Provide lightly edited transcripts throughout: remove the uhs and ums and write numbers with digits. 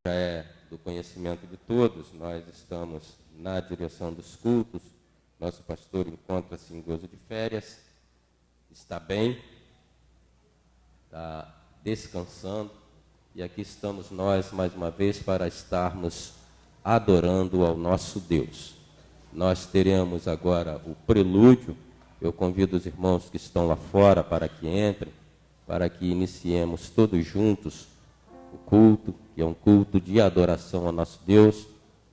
já é do conhecimento de todos, nós estamos na direção dos cultos. Nosso pastor encontra-se em gozo de férias, está bem, está descansando, e aqui estamos nós mais uma vez para estarmos adorando ao nosso Deus. Nós teremos agora o prelúdio. Eu convido os irmãos que estão lá fora para que entrem, para que iniciemos todos juntos o culto, que é um culto de adoração ao nosso Deus.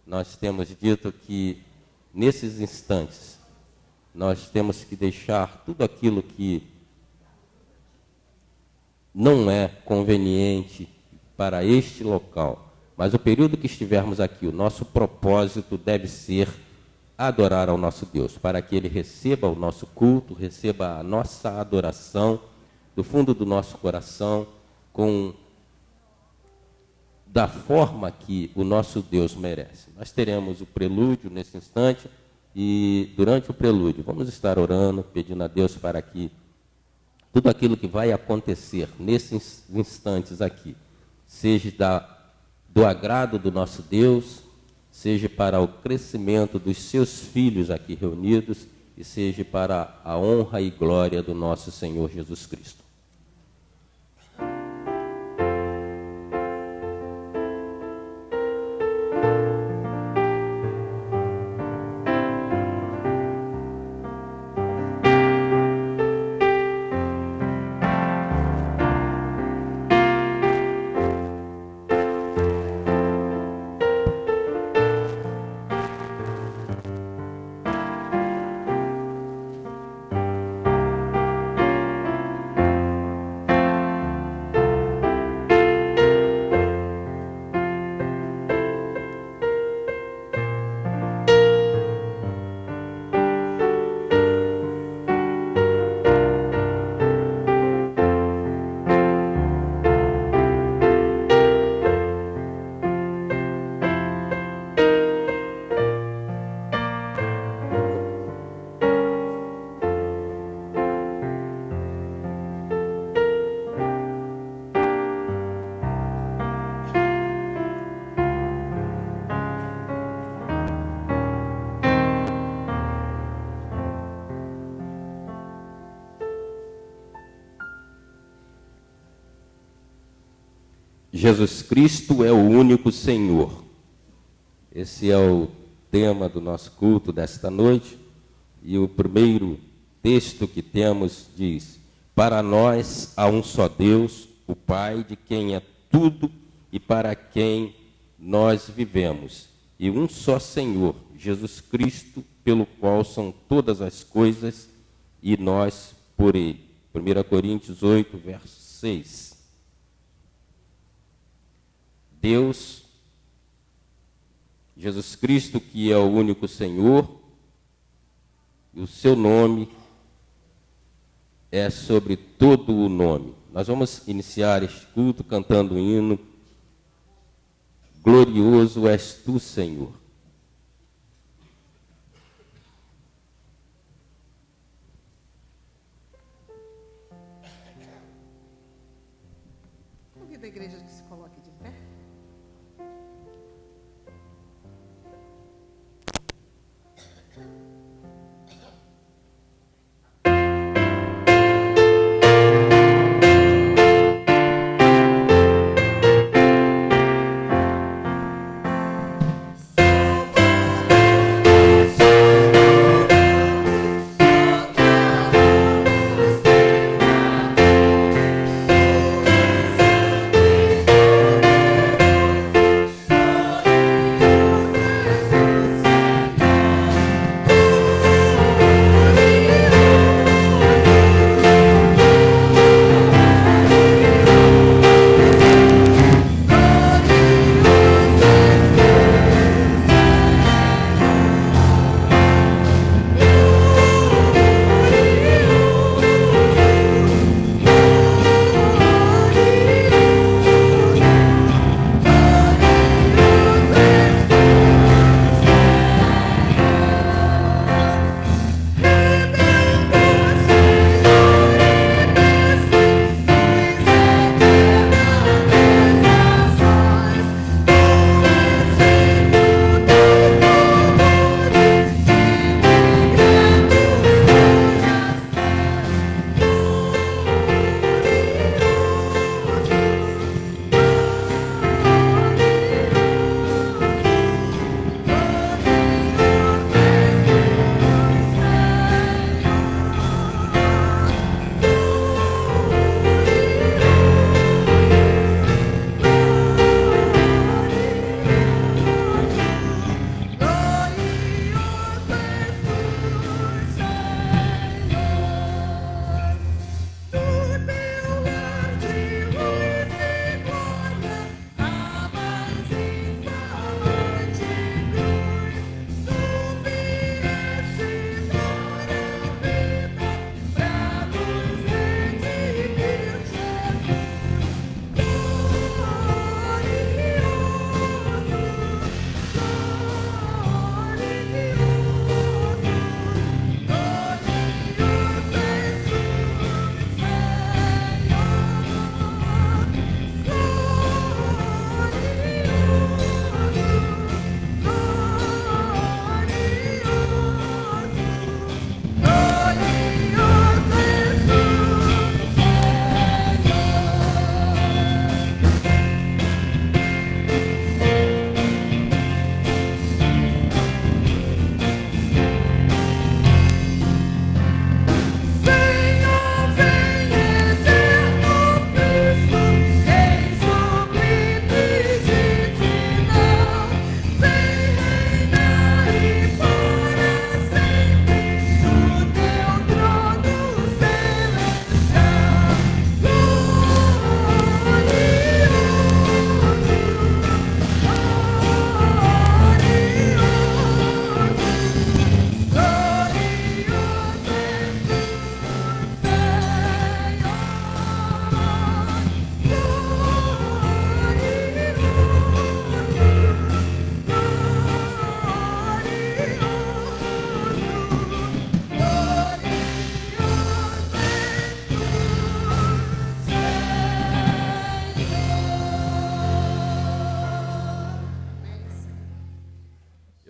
Nós temos dito que nesses instantes nós temos que deixar tudo aquilo que não é conveniente para este local, mas o período que estivermos aqui, o nosso propósito deve ser adorar ao nosso Deus, para que Ele receba o nosso culto, receba a nossa adoração do fundo do nosso coração, da forma que o nosso Deus merece. Nós teremos o prelúdio nesse instante, e durante o prelúdio vamos estar orando, pedindo a Deus para que tudo aquilo que vai acontecer nesses instantes aqui, seja do agrado do nosso Deus, seja para o crescimento dos seus filhos aqui reunidos, e seja para a honra e glória do nosso Senhor Jesus Cristo. Jesus Cristo é o único Senhor. Esse é o tema do nosso culto desta noite. E o primeiro texto que temos diz: para nós há um só Deus, o Pai, de quem é tudo e para quem nós vivemos, e um só Senhor, Jesus Cristo, pelo qual são todas as coisas, e nós por Ele. 1 Coríntios 8, verso 6. Deus, Jesus Cristo, que é o único Senhor, e o seu nome é sobre todo o nome. Nós vamos iniciar este culto cantando o hino Glorioso és tu, Senhor. Convido a igreja que se coloque de pé. Senhor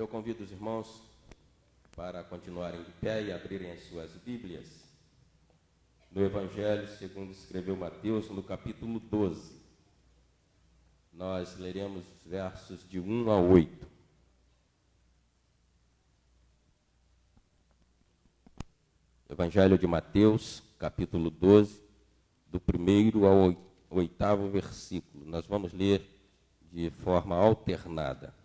Eu convido os irmãos para continuarem de pé e abrirem as suas Bíblias no Evangelho segundo escreveu Mateus, no capítulo 12. Nós leremos os versos de 1 a 8. Evangelho de Mateus, capítulo 12, do 1º ao 8º versículo. Nós vamos ler de forma alternada.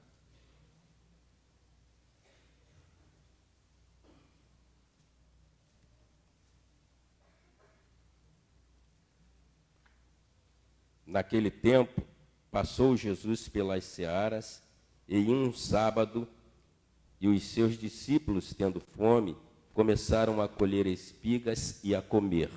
Naquele tempo, passou Jesus pelas searas, e em um sábado, e os seus discípulos, tendo fome, começaram a colher espigas e a comer.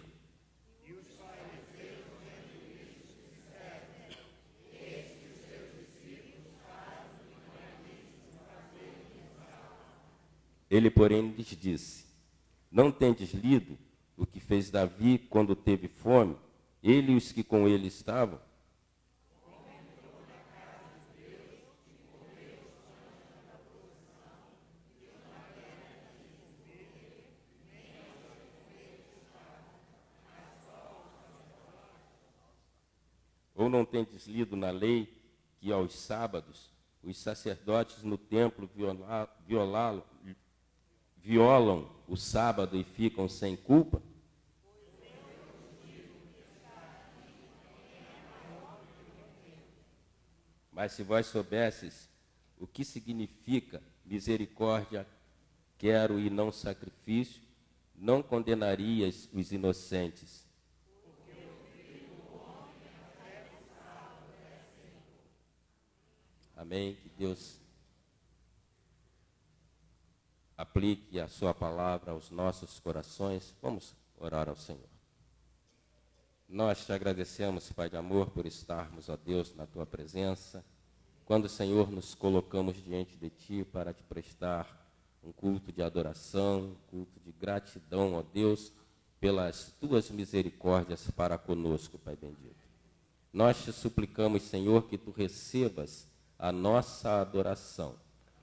Ele, porém, lhes disse: não tendes lido o que fez Davi quando teve fome, ele e os que com ele estavam? Ou não tendes lido na lei que aos sábados os sacerdotes no templo violam o sábado e ficam sem culpa? Mas se vós soubesses o que significa misericórdia, quero e não sacrifício, não condenarias os inocentes. Amém? Que Deus aplique a sua palavra aos nossos corações. Vamos orar ao Senhor. Nós te agradecemos, Pai de amor, por estarmos, ó Deus, na tua presença. Quando, Senhor, nos colocamos diante de ti para te prestar um culto de adoração, um culto de gratidão, ó Deus, pelas tuas misericórdias para conosco, Pai bendito. Nós te suplicamos, Senhor, que tu recebas a nossa adoração,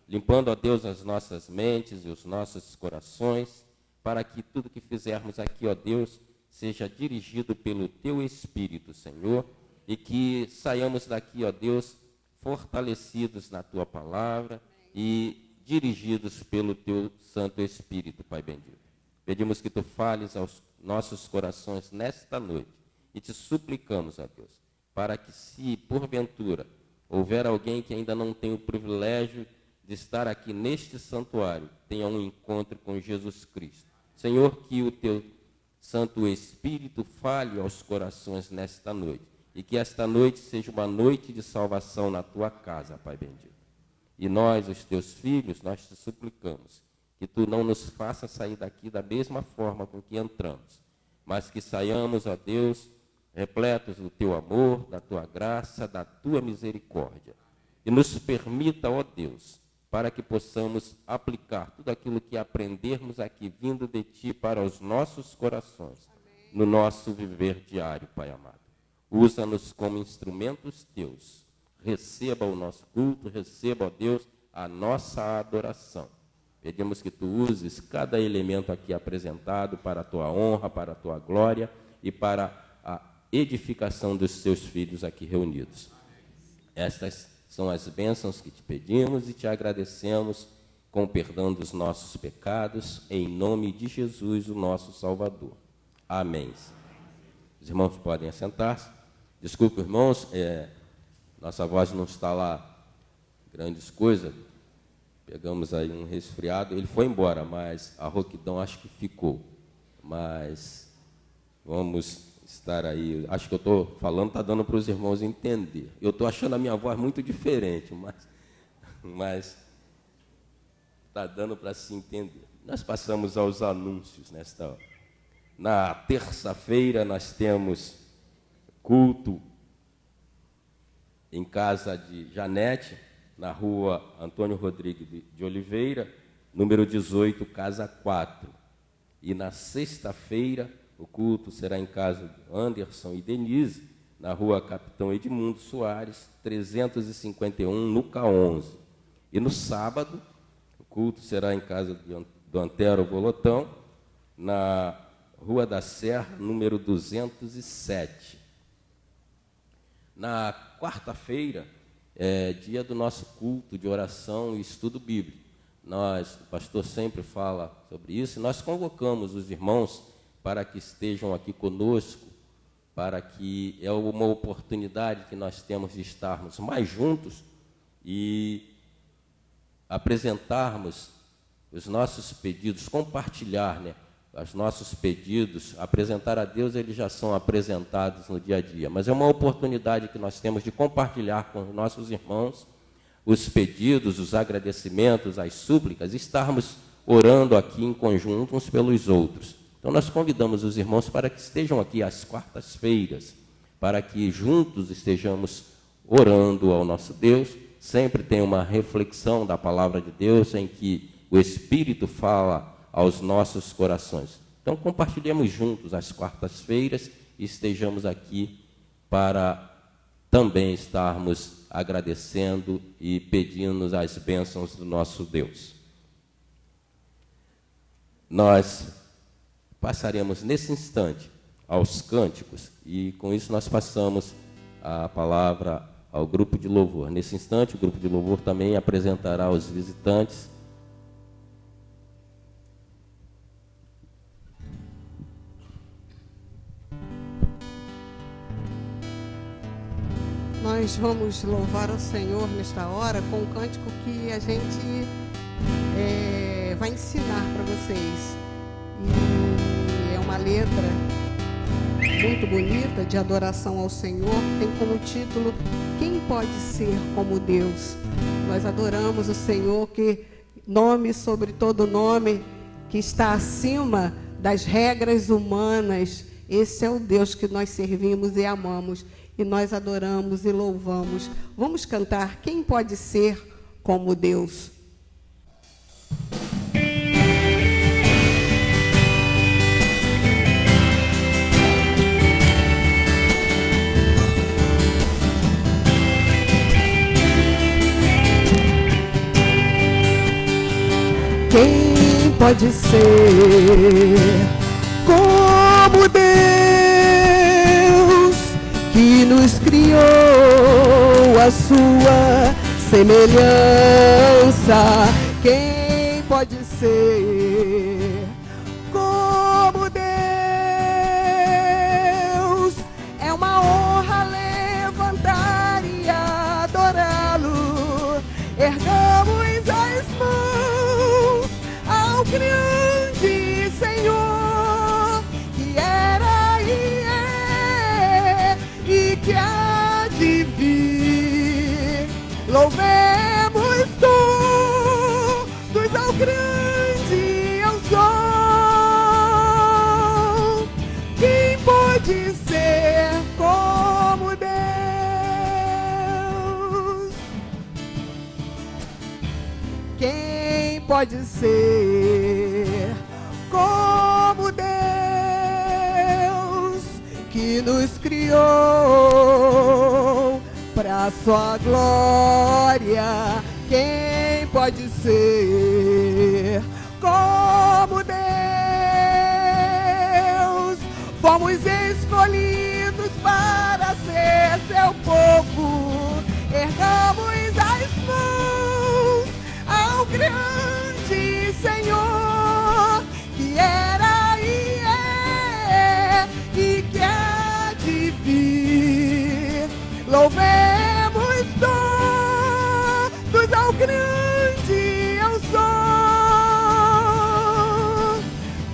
limpando, ó Deus, as nossas mentes e os nossos corações, para que tudo que fizermos aqui, ó Deus, seja dirigido pelo teu Espírito, Senhor, e que saiamos daqui, ó Deus, fortalecidos na tua palavra e dirigidos pelo teu Santo Espírito, Pai bendito. Pedimos que tu fales aos nossos corações nesta noite e te suplicamos, ó Deus, para que, se porventura houver alguém que ainda não tem o privilégio de estar aqui neste santuário, tenha um encontro com Jesus Cristo. Senhor, que o teu Santo Espírito fale aos corações nesta noite, e que esta noite seja uma noite de salvação na tua casa, Pai bendito. E nós, os teus filhos, nós te suplicamos que tu não nos faça sair daqui da mesma forma com que entramos, mas que saiamos, ó Deus, repletos do teu amor, da tua graça, da tua misericórdia. E nos permita, ó Deus, para que possamos aplicar tudo aquilo que aprendermos aqui, vindo de ti, para os nossos corações, no nosso viver diário, Pai amado. Usa-nos como instrumentos teus. Receba o nosso culto, receba, ó Deus, a nossa adoração. Pedimos que tu uses cada elemento aqui apresentado para a tua honra, para a tua glória e para a edificação dos teus filhos aqui reunidos. Estas são as bênçãos que te pedimos e te agradecemos com o perdão dos nossos pecados, em nome de Jesus, o nosso Salvador. Amém. Os irmãos podem assentar-se. Desculpe, irmãos, nossa voz não está lá grandes coisas. Pegamos aí um resfriado. Ele foi embora, mas a rouquidão acho que ficou. Mas vamos estar aí. Acho que eu estou falando, está dando para os irmãos entender. Eu estou achando a minha voz muito diferente, mas está dando para se entender. Nós passamos aos anúncios nesta hora. Na terça-feira nós temos culto em casa de Janete, na rua Antônio Rodrigues de Oliveira, número 18, casa 4. E na sexta-feira o culto será em casa de Anderson e Denise, na rua Capitão Edmundo Soares, 351, Nuca 11. E no sábado, culto será em casa do Antero Volotão, na Rua da Serra, número 207. Na quarta-feira é dia do nosso culto de oração e estudo bíblico. O pastor sempre fala sobre isso, e nós convocamos os irmãos para que estejam aqui conosco, para que é uma oportunidade que nós temos de estarmos mais juntos e apresentarmos os nossos pedidos, compartilhar, os nossos pedidos, apresentar a Deus, eles já são apresentados no dia a dia, mas é uma oportunidade que nós temos de compartilhar com os nossos irmãos os pedidos, os agradecimentos, as súplicas, estarmos orando aqui em conjunto uns pelos outros. Então nós convidamos os irmãos para que estejam aqui às quartas-feiras, para que juntos estejamos orando ao nosso Deus. Sempre tem uma reflexão da palavra de Deus em que o Espírito fala aos nossos corações. Então compartilhemos juntos às quartas-feiras e estejamos aqui para também estarmos agradecendo e pedindo as bênçãos do nosso Deus. Nós passaremos nesse instante aos cânticos e com isso nós passamos a palavra ao grupo de louvor. Nesse instante o grupo de louvor também apresentará aos visitantes Nós vamos louvar o Senhor nesta hora com um cântico que a gente vai ensinar para vocês. E é uma letra muito bonita de adoração ao Senhor, tem como título Quem pode ser como Deus? Nós adoramos o Senhor, que nome sobre todo nome, que está acima das regras humanas. Esse é o Deus que nós servimos e amamos, e nós adoramos e louvamos. Vamos cantar Quem pode ser como Deus? Quem pode ser como Deus, que nos criou a sua semelhança? Quem pode ser como Deus? É uma honra levantar e adorá-lo. Ergamos as mãos ao grande Senhor, que era e é e que há de vir. Louvemos todos ao grande, ao sol. Quem pode ser como Deus? Quem pode ser como Deus, que nos criou para sua glória? Quem pode ser como Deus? Fomos escolhidos para ser seu povo. Ergamos as mãos ao grande Senhor, que era e é e que há de vir. Louvemos todos ao grande, ao sol.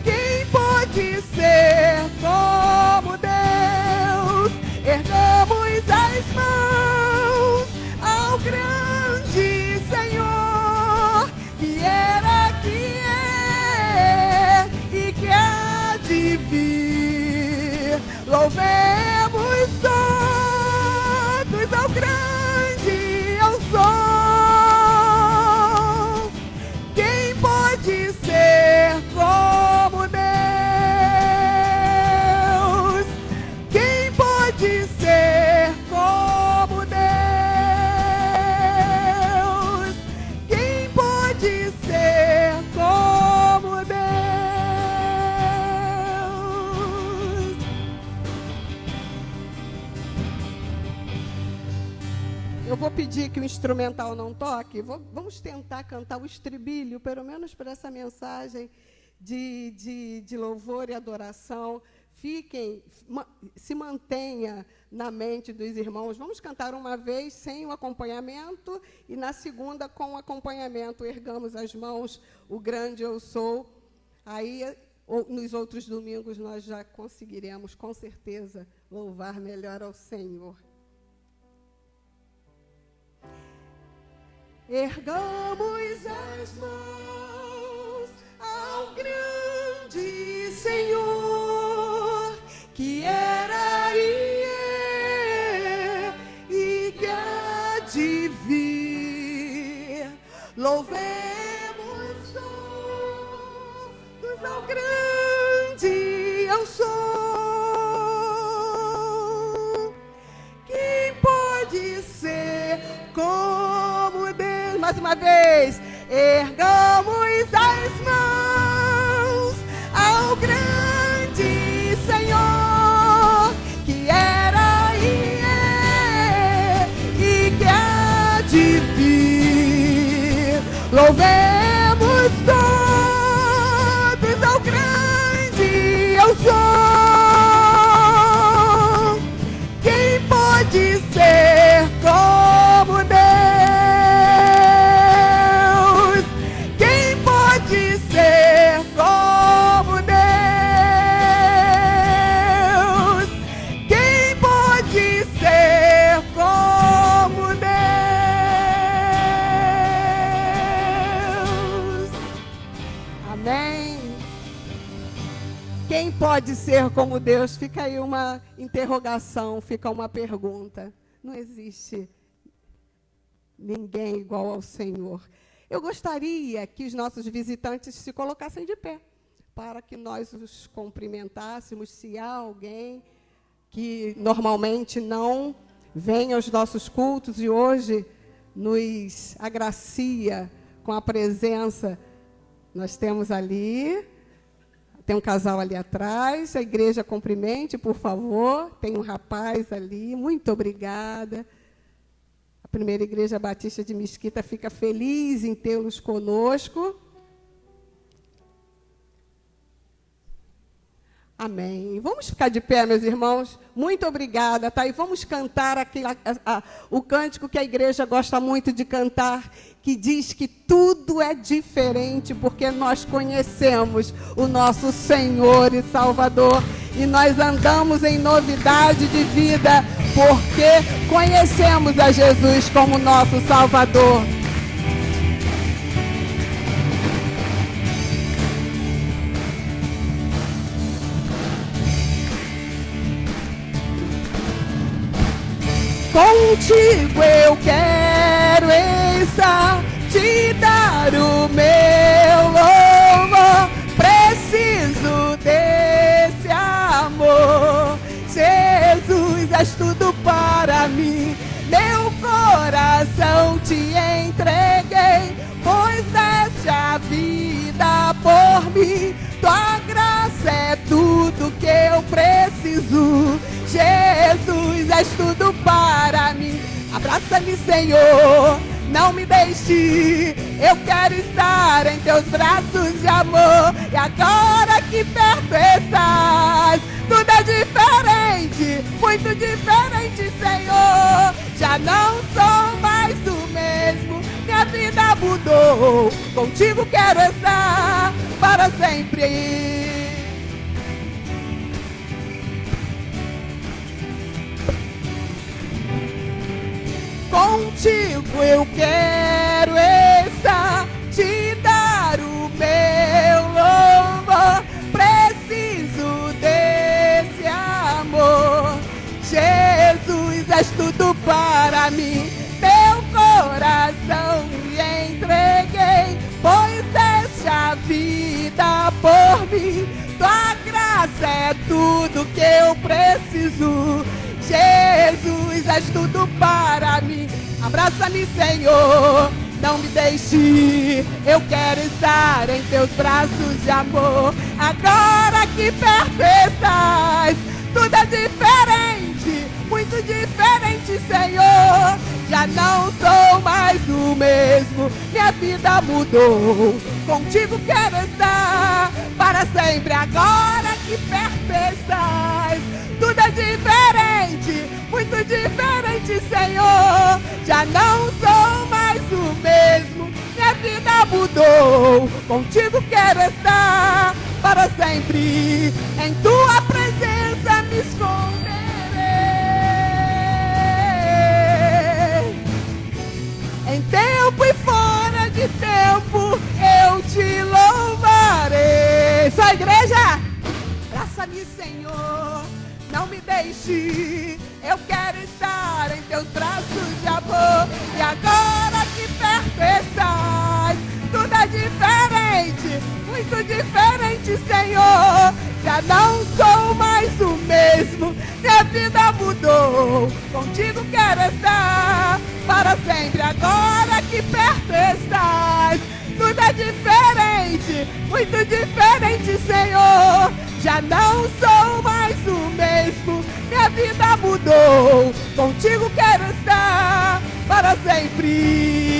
Quem pode ser como Deus? Ergamos as mãos ao grande Senhor, que é pedir que o instrumental não toque? Vamos tentar cantar o estribilho, pelo menos para essa mensagem de louvor e adoração. Se mantenha na mente dos irmãos. Vamos cantar uma vez sem o acompanhamento e na segunda com o acompanhamento. Ergamos as mãos, o grande eu sou. Aí, nos outros domingos, nós já conseguiremos, com certeza, louvar melhor ao Senhor. Ergamos as mãos ao grande Senhor, que era e é e que há de vir. Louvemos todos ao grande eu sou. Quem pode ser como Deus? Mais uma vez, ergamos as mãos ao grande Senhor, que era e é e que há de vir. Louvemos todos ao grande eu sou. Quem pode ser como Deus? Quem pode ser como Deus? Quem pode ser como Deus? Amém. Quem pode ser como Deus? Fica aí uma interrogação, fica uma pergunta. Não existe ninguém igual ao Senhor. Eu gostaria que os nossos visitantes se colocassem de pé, para que nós os cumprimentássemos. Se há alguém que normalmente não vem aos nossos cultos e hoje nos agracia com a presença, nós temos ali, tem um casal ali atrás, a igreja cumprimente, por favor, tem um rapaz ali, muito obrigada. A Primeira Igreja Batista de Mesquita fica feliz em tê-los conosco. Amém. Vamos ficar de pé, meus irmãos. Muito obrigada, tá? E vamos cantar o cântico que a igreja gosta muito de cantar, que diz que tudo é diferente, porque nós conhecemos o nosso Senhor e Salvador, e nós andamos em novidade de vida, porque conhecemos a Jesus como nosso Salvador. Contigo eu quero estar, te dar o meu louvor. Preciso desse amor. Jesus, és tudo para mim. Meu coração te entreguei, pois deste a vida por mim. Tua graça é tudo que eu preciso. Jesus, és tudo para mim. Abraça-me, Senhor, não me deixe. Eu quero estar em teus braços de amor. E agora que perto estás, tudo é diferente, muito diferente, Senhor. Já não sou mais o mesmo, minha vida mudou. Contigo quero estar para sempre. Contigo eu quero estar, te dar o meu louvor. Preciso desse amor. Jesus, és tudo para mim. Teu coração me entreguei, pois deste a vida por mim. Tua graça é tudo que eu preciso. Jesus, és tudo para mim. Abraça-me, Senhor, não me deixe. Eu quero estar em teus braços de amor. Agora que perto estás, tudo é diferente, muito diferente, Senhor. já não sou mais o mesmo. Minha vida mudou, contigo quero estar para sempre. Agora que perto estás, tudo é diferente, muito diferente, Senhor. Já não sou mais o mesmo. Minha vida mudou, contigo quero estar para sempre. Em tua presença me esconderei. Em tempo e fora de tempo eu te louvarei. Só igreja, abraça-me, Senhor, não me deixe. Eu quero estar em teus braços de amor. E agora que perto estás, tudo é diferente, muito diferente, Senhor. Já não sou mais o mesmo. Minha vida mudou, contigo quero estar para sempre. Agora que perto estás, tudo é diferente, muito diferente, Senhor. Já não sou mais o mesmo. Minha vida mudou, contigo quero estar para sempre.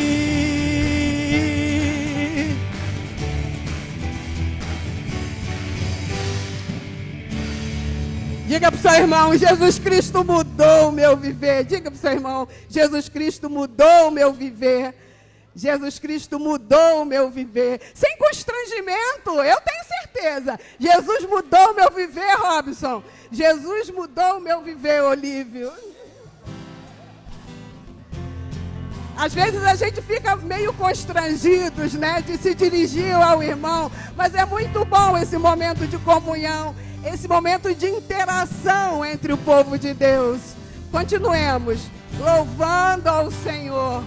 Diga para o seu irmão, Jesus Cristo mudou o meu viver. Diga para o seu irmão, Jesus Cristo mudou o meu viver. Jesus Cristo mudou o meu viver. Sem constrangimento, eu tenho certeza. Jesus mudou o meu viver, Robson. Jesus mudou o meu viver, Olívio. Às vezes a gente fica meio constrangidos, né, de se dirigir ao irmão. Mas é muito bom esse momento de comunhão, esse momento de interação entre o povo de Deus. Continuemos louvando ao Senhor.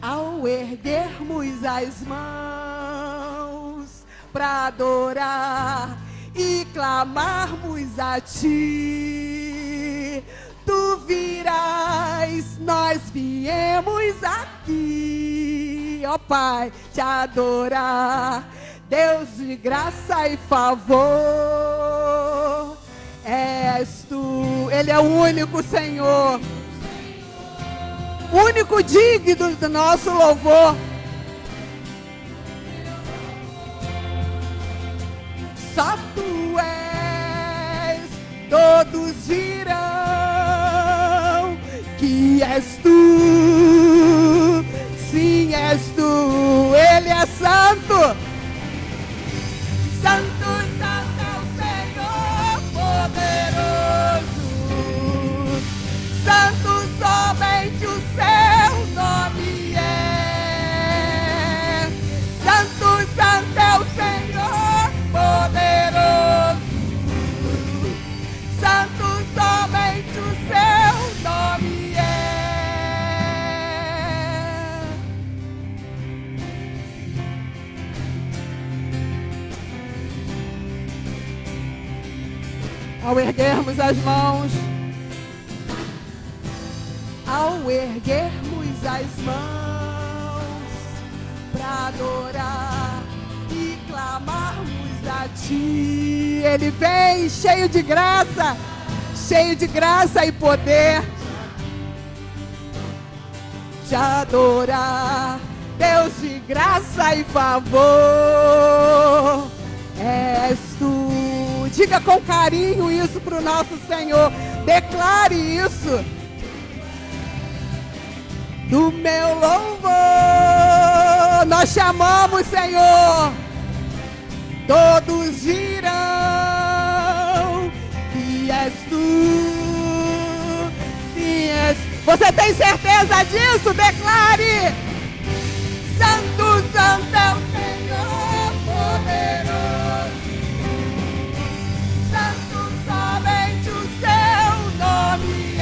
Ao erguermos as mãos para adorar e clamarmos a Ti, Tu virás, nós viemos aqui, ó Pai, Te adorar, Deus de graça e favor, és Tu, Ele é o único Senhor, único digno do nosso louvor. Só Tu és, todos dirão que és Tu, sim, és Tu, Ele é santo. Santo, santo é o Senhor poderoso, santo somente o Seu nome é. Santo, santo é o Senhor poderoso, santo somente o Seu nome é. Ao erguermos as mãos, ao erguermos as mãos para adorar e clamarmos a Ti, Ele vem cheio de graça e poder. Te adorar, Deus de graça e favor, és Tu. Diga com carinho isso para o nosso Senhor, declare isso. Do meu louvor, nós chamamos, Senhor. Todos dirão que és Tu, sim, és. Você tem certeza disso? Declare. Santo, santo é o Senhor poderoso, santo somente o Seu nome é.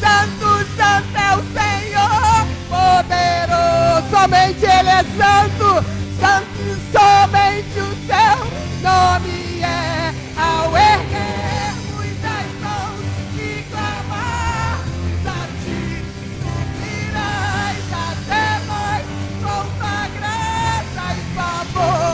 Santo, santo é o Senhor poderoso, somente Ele é santo, santo somente o Seu nome é. Ao erguermos as mãos e clamarmos a Ti, Tu virás até nós com tua graça e favor.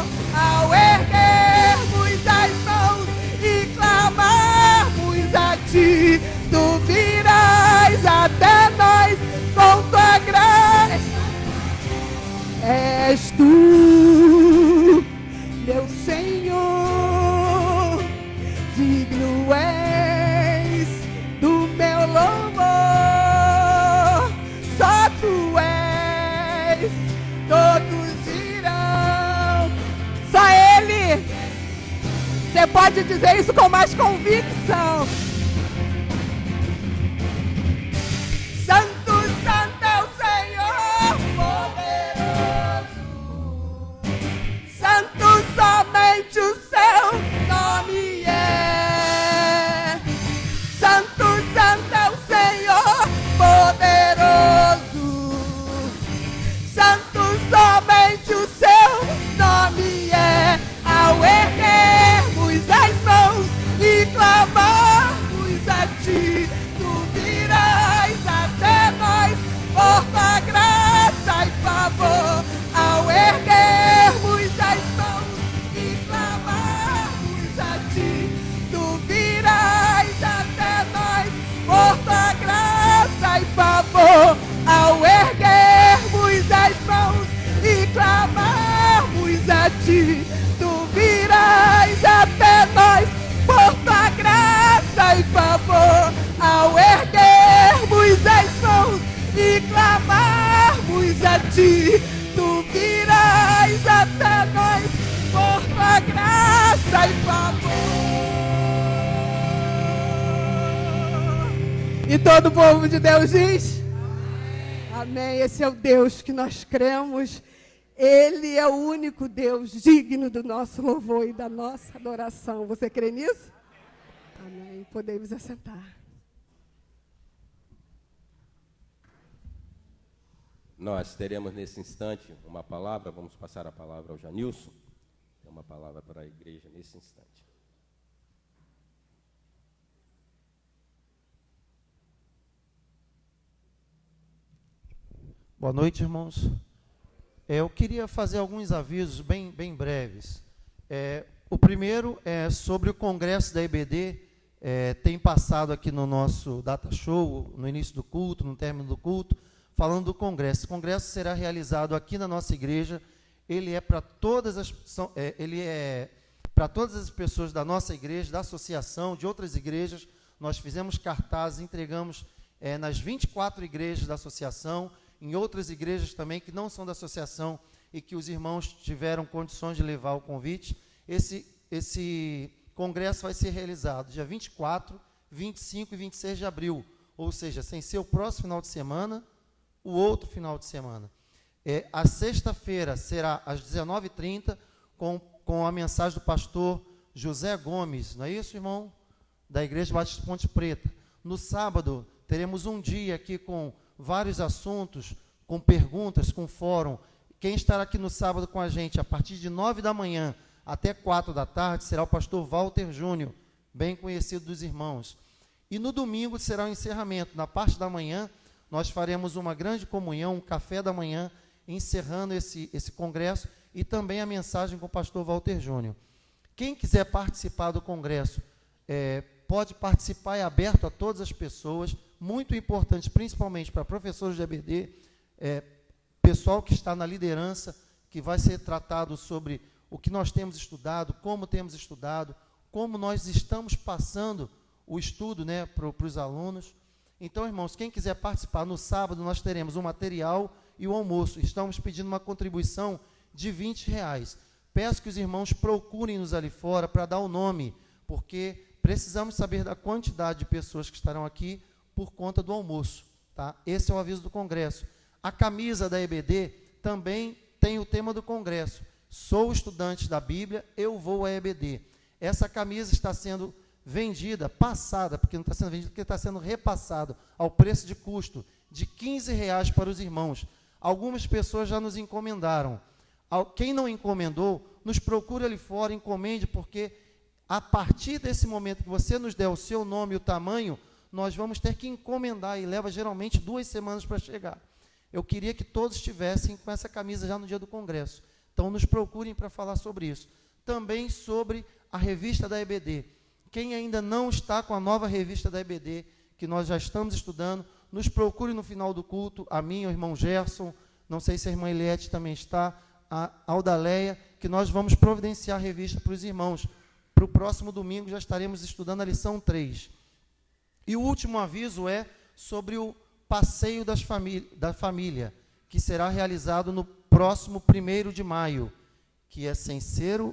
pode dizer isso com mais convicção. Santo, santo é o Senhor poderoso. Santo, somente o seu nome é. Santo, santo é o Senhor poderoso. Santo, somente o seu nome é. Ao erguermos as mãos e clamarmos a ti, tu virás até nós por tua graça e favor. Ao erguermos as mãos e clamarmos a ti, tu virás até nós por tua graça e favor. Ao erguermos as mãos e clamarmos a ti, tu virás até nós por tua graça e favor. Ao erguermos as mãos e clamarmos a ti, tu virás até nós por tua graça e favor. E todo o povo de Deus diz: amém. Esse é o Deus que nós cremos. Ele é o único Deus digno do nosso louvor e da nossa adoração. Você crê nisso? Amém. Podemos assentar. Nós teremos nesse instante uma palavra, vamos passar a palavra ao Janilson. Tem uma palavra para a igreja nesse instante. Boa noite, irmãos. Eu queria fazer alguns avisos bem breves. O primeiro é sobre o congresso da EBD. Tem passado aqui no nosso data show, no início do culto, no término do culto, falando do congresso. O congresso será realizado aqui na nossa igreja. Ele é para todas as pessoas da nossa igreja, da associação, de outras igrejas. Nós fizemos cartazes, entregamos nas 24 igrejas da associação, em outras igrejas também que não são da associação e que os irmãos tiveram condições de levar o convite. Esse congresso vai ser realizado dia 24, 25 e 26 de abril, ou seja, sem ser o próximo final de semana, o outro final de semana. A sexta-feira será às 19h30, com a mensagem do pastor José Gomes, não é isso, irmão? Da Igreja Batista Ponte Preta. No sábado, teremos um dia aqui com vários assuntos, com perguntas, com fórum. Quem estará aqui no sábado com a gente, a partir de 9 da manhã até 4 da tarde, será o pastor Walter Júnior, bem conhecido dos irmãos. E no domingo será o encerramento. Na parte da manhã, nós faremos uma grande comunhão, um café da manhã, encerrando esse congresso, e também a mensagem com o pastor Walter Júnior. Quem quiser participar do congresso, pode participar, é aberto a todas as pessoas, muito importante, principalmente para professores de EBD, pessoal que está na liderança, que vai ser tratado sobre o que nós temos estudado, como nós estamos passando o estudo, né, para os alunos. Então, irmãos, quem quiser participar, no sábado nós teremos o material e o almoço. Estamos pedindo uma contribuição de R$20. Peço que os irmãos procurem-nos ali fora para dar o nome, porque precisamos saber da quantidade de pessoas que estarão aqui por conta do almoço. Tá? Esse é o aviso do congresso. A camisa da EBD também tem o tema do congresso. Sou estudante da Bíblia, eu vou à EBD. Essa camisa está sendo vendida, passada, porque não está sendo vendida, porque está sendo repassado ao preço de custo de R$15 para os irmãos. Algumas pessoas já nos encomendaram. Quem não encomendou, nos procure ali fora, encomende, porque a partir desse momento que você nos der o seu nome e o tamanho, nós vamos ter que encomendar, e leva geralmente 2 semanas para chegar. Eu queria que todos estivessem com essa camisa já no dia do congresso. Então, nos procurem para falar sobre isso. Também sobre a revista da EBD. Quem ainda não está com a nova revista da EBD, que nós já estamos estudando, nos procure no final do culto, a mim, o irmão Gerson, não sei se a irmã Eliette também está, a Aldaleia, que nós vamos providenciar a revista para os irmãos. Para o próximo domingo já estaremos estudando a lição 3. E o último aviso é sobre o passeio da família, que será realizado no próximo 1º de maio, que é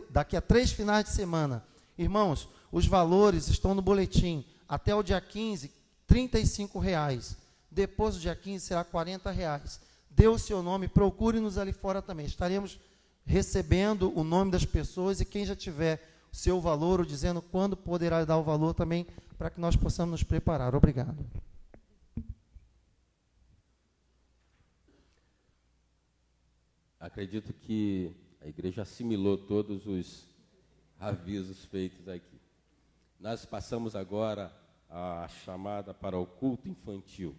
daqui a 3 finais de semana. Irmãos, os valores estão no boletim. Até o dia 15, R$ 35,00. Depois do dia 15 será R$ 40,00. Dê o seu nome, procure-nos ali fora também. Estaremos recebendo o nome das pessoas e quem já tiver o seu valor, ou dizendo quando poderá dar o valor também, para que nós possamos nos preparar. Obrigado. Acredito que a igreja assimilou todos os avisos feitos aqui. Nós passamos agora a chamada para o culto infantil.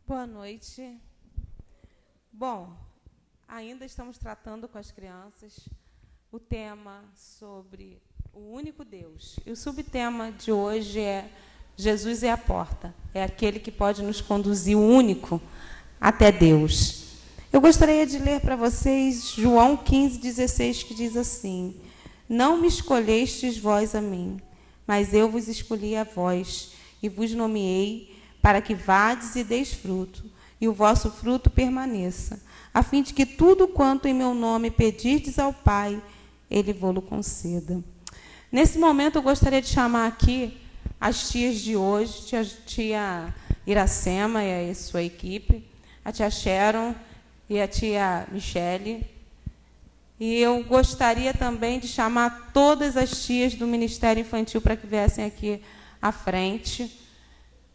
Boa noite. Bom, ainda estamos tratando com as crianças o tema sobre o único Deus. E o subtema de hoje é Jesus é a porta. É aquele que pode nos conduzir, o único, até Deus. Eu gostaria de ler para vocês João 15:16, que diz assim: Não me escolhestes vós a mim, mas eu vos escolhi a vós, e vos nomeei para que vades e deis fruto, e o vosso fruto permaneça, a fim de que tudo quanto em meu nome pedirdes ao Pai, Ele vô-lo conceda. Nesse momento, eu gostaria de chamar aqui as tias de hoje, a tia Iracema e a sua equipe, a tia Sharon e a tia Michele. E eu gostaria também de chamar todas as tias do Ministério Infantil para que viessem aqui à frente,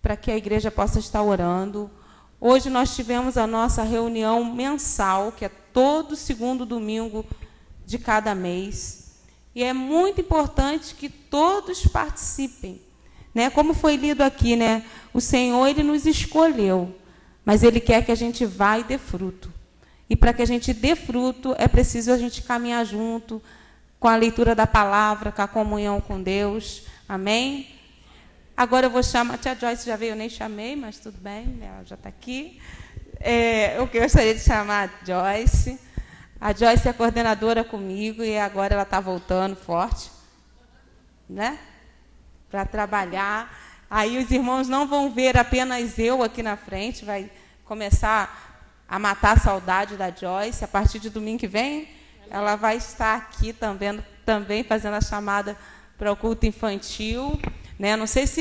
para que a igreja possa estar orando. Hoje nós tivemos a nossa reunião mensal, que é todo segundo domingo de cada mês. E é muito importante que todos participem. Né? Como foi lido aqui, né? O Senhor, Ele nos escolheu, mas Ele quer que a gente vá e dê fruto. E para que a gente dê fruto, é preciso a gente caminhar junto com a leitura da palavra, com a comunhão com Deus. Amém? Agora eu vou chamar, a tia Joyce já veio, eu nem chamei, mas tudo bem, ela já está aqui. Eu gostaria de chamar a Joyce. A Joyce é coordenadora comigo e agora ela está voltando forte, né? Para trabalhar. Aí os irmãos não vão ver apenas eu aqui na frente, vai começar a matar a saudade da Joyce. A partir de domingo que vem, ela vai estar aqui também fazendo a chamada para o culto infantil. Né? Não sei se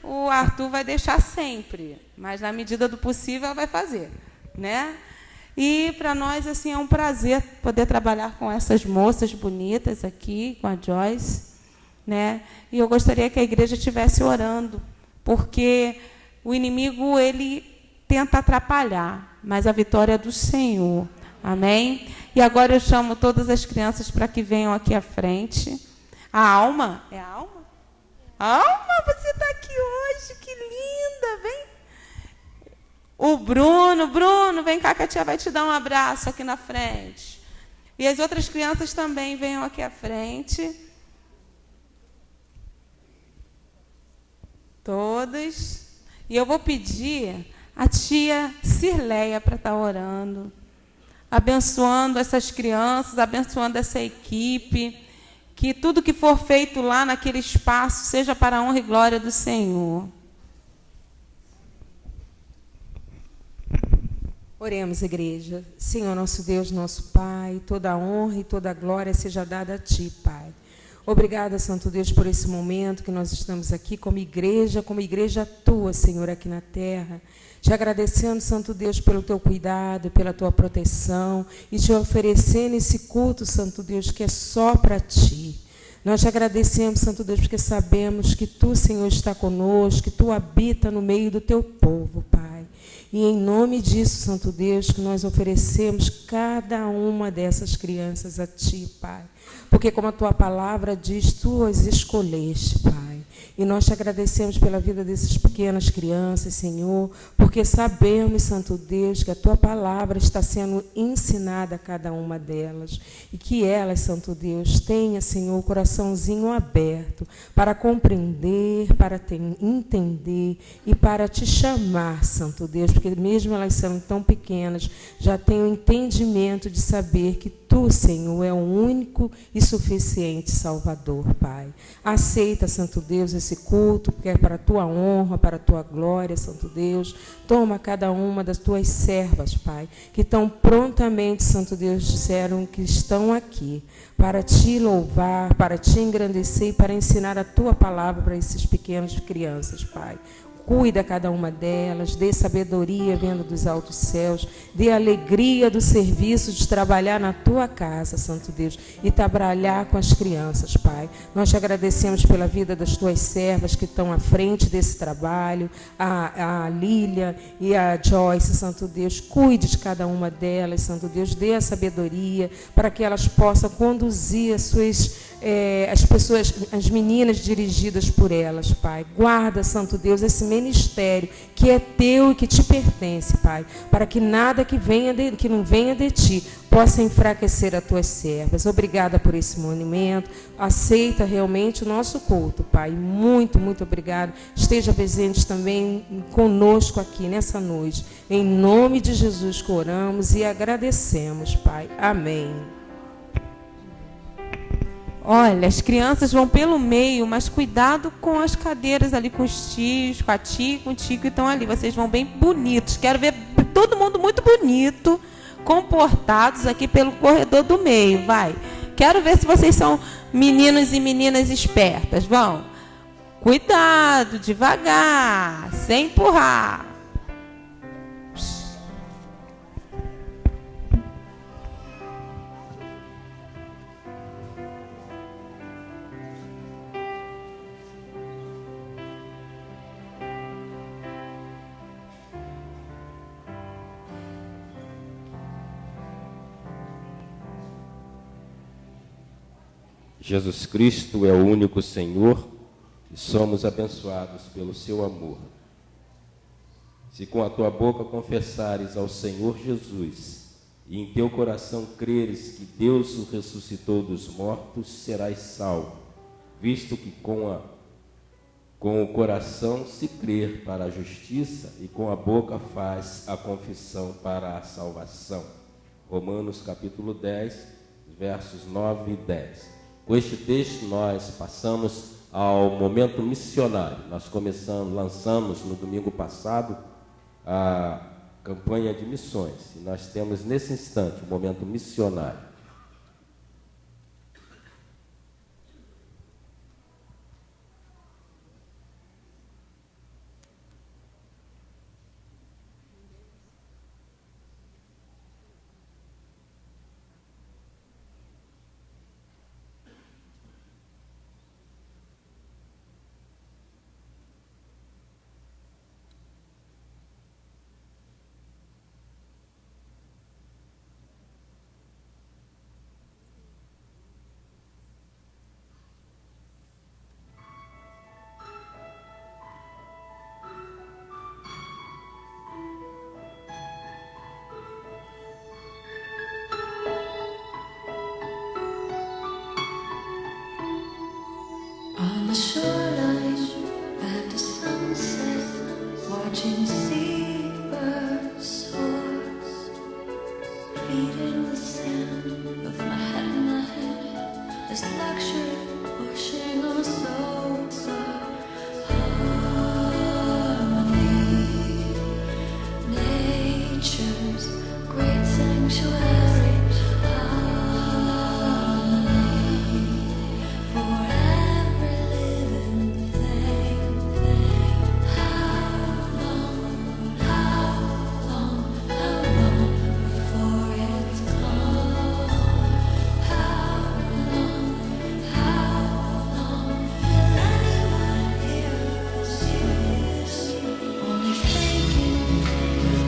o Arthur vai deixar sempre, mas na medida do possível ela vai fazer, né? E para nós assim é um prazer poder trabalhar com essas moças bonitas aqui, com a Joyce, né? E eu gostaria que a igreja estivesse orando, porque o inimigo ele tenta atrapalhar, mas a vitória é do Senhor. Amém? E agora eu chamo todas as crianças para que venham aqui à frente. A Alma, é a Alma? Alma, você está aqui hoje, que linda, vem. O Bruno, vem cá que a tia vai te dar um abraço aqui na frente. E as outras crianças também venham aqui à frente. Todas. E eu vou pedir a tia Cirleia para estar orando, abençoando essas crianças, abençoando essa equipe. Que tudo que for feito lá naquele espaço seja para a honra e glória do Senhor. Oremos, igreja. Senhor, nosso Deus, nosso Pai, toda a honra e toda a glória seja dada a Ti, Pai. Obrigada, Santo Deus, por esse momento que nós estamos aqui como igreja Tua, Senhor, aqui na terra. Te agradecendo, Santo Deus, pelo Teu cuidado, pela Tua proteção e te oferecendo esse culto, Santo Deus, que é só para Ti. Nós te agradecemos, Santo Deus, porque sabemos que Tu, Senhor, está conosco, que Tu habita no meio do Teu povo, Pai. E em nome disso, Santo Deus, que nós oferecemos cada uma dessas crianças a Ti, Pai. Porque como a Tua palavra diz, Tu as escolheste, Pai. E nós te agradecemos pela vida dessas pequenas crianças, Senhor, porque sabemos, Santo Deus, que a Tua palavra está sendo ensinada a cada uma delas. E que elas, Santo Deus, tenha, Senhor, o coraçãozinho aberto para compreender, para entender e para te chamar, Santo Deus, porque mesmo elas sendo tão pequenas, já têm o entendimento de saber que Tu, Senhor, é o único e suficiente Salvador, Pai. Aceita, Santo Deus, esse culto, porque é para a Tua honra, para a Tua glória, Santo Deus. Toma cada uma das Tuas servas, Pai, que tão prontamente, Santo Deus, disseram que estão aqui para Te louvar, para Te engrandecer e para ensinar a Tua palavra para esses pequenos crianças, Pai. Cuida cada uma delas, dê sabedoria vindo dos altos céus, dê alegria do serviço de trabalhar na Tua casa, Santo Deus, e trabalhar com as crianças, Pai. Nós te agradecemos pela vida das Tuas servas que estão à frente desse trabalho, a Lília e a Joyce, Santo Deus. Cuide de cada uma delas, Santo Deus, dê a sabedoria para que elas possam conduzir as pessoas, as meninas dirigidas por elas, Pai. Guarda, Santo Deus, esse ministério que é Teu e que Te pertence, Pai, para que nada que não venha de Ti possa enfraquecer as Tuas servas. Obrigada por esse monumento. Aceita realmente o nosso culto, Pai. Muito, muito obrigado. Esteja presente também conosco aqui nessa noite. Em nome de Jesus que oramos e agradecemos, Pai. Amém. Olha, as crianças vão pelo meio, mas cuidado com as cadeiras ali, com os tios, com a tia, com o tio que estão ali. Vocês vão bem bonitos. Quero ver todo mundo muito bonito, comportados aqui pelo corredor do meio. Vai. Quero ver se vocês são meninos e meninas espertas. Vão. Cuidado, devagar, sem empurrar. Jesus Cristo é o único Senhor e somos abençoados pelo seu amor. Se com a tua boca confessares ao Senhor Jesus e em teu coração creres que Deus o ressuscitou dos mortos, serás salvo, visto que com o coração se crer para a justiça e com a boca faz a confissão para a salvação. Romanos capítulo 10, versos 9 e 10. Com este texto nós passamos ao momento missionário. Nós lançamos no domingo passado a campanha de missões. E nós temos nesse instante o momento missionário. On the shoreline at the sunset, watching seabirds soar, pleading with sand of my head in my head, this luxury pushing on so harmony, nature's great sanctuary.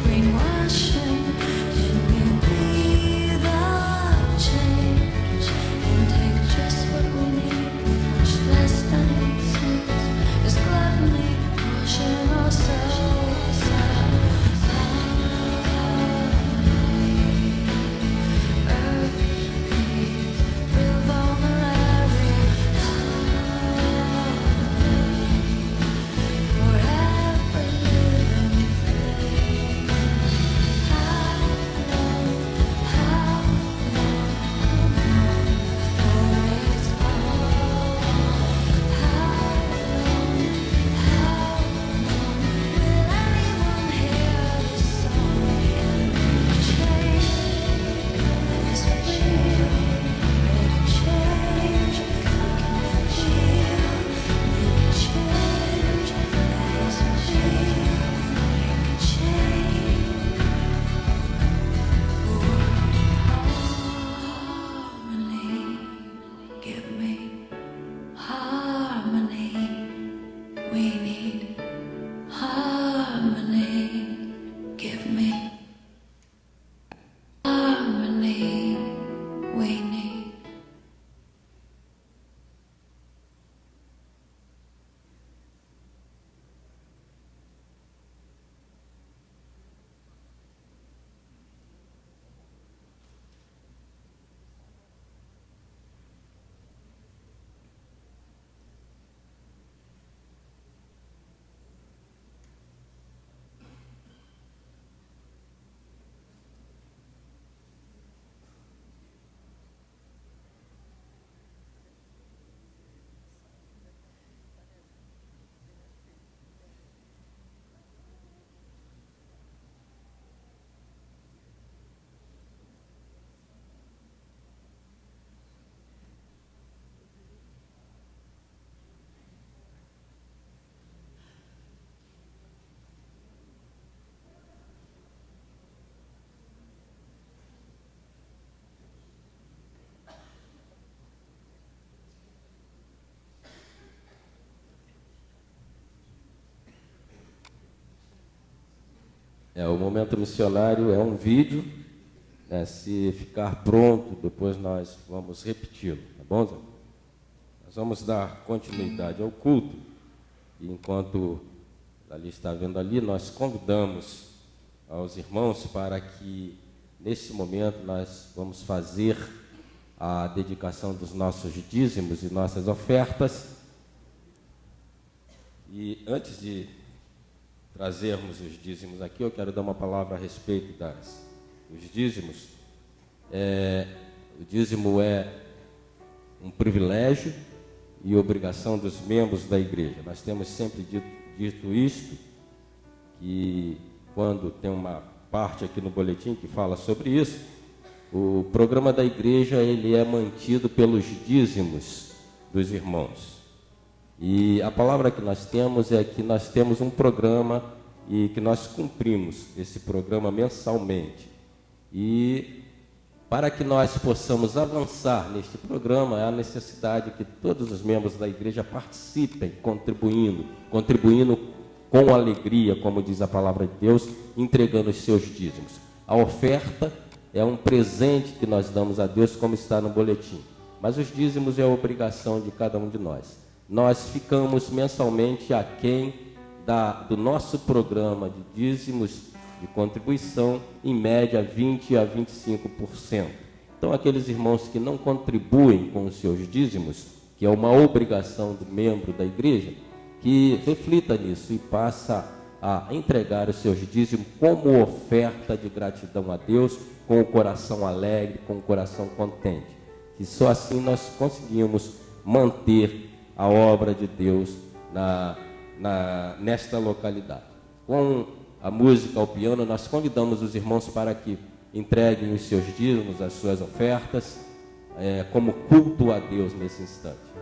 Brainwashing, and we'll be O momento missionário é um vídeo, né? Se ficar pronto, depois nós vamos repeti-lo, tá bom, Zé? Nós vamos dar continuidade ao culto, e enquanto ali está vendo ali, nós convidamos aos irmãos para que, nesse momento, nós vamos fazer a dedicação dos nossos dízimos e nossas ofertas. E antes de trazermos os dízimos aqui, eu quero dar uma palavra a respeito dos dízimos. O dízimo é um privilégio e obrigação dos membros da igreja. Nós temos sempre dito isto, que quando tem uma parte aqui no boletim que fala sobre isso, o programa da igreja ele é mantido pelos dízimos dos irmãos. E a palavra que nós temos é que nós temos um programa e que nós cumprimos esse programa mensalmente. E para que nós possamos avançar neste programa, há necessidade que todos os membros da igreja participem, contribuindo com alegria, como diz a palavra de Deus, entregando os seus dízimos. A oferta é um presente que nós damos a Deus, como está no boletim. Mas os dízimos é a obrigação de cada um de nós. Nós ficamos mensalmente aquém do nosso programa de dízimos de contribuição, em média 20% a 25%. Então, aqueles irmãos que não contribuem com os seus dízimos, que é uma obrigação do membro da igreja, que reflita nisso e passa a entregar os seus dízimos como oferta de gratidão a Deus, com o coração alegre, com o coração contente. E só assim nós conseguimos manter a obra de Deus nesta localidade. Com a música ao piano, nós convidamos os irmãos para que entreguem os seus dízimos, as suas ofertas, como culto a Deus nesse instante.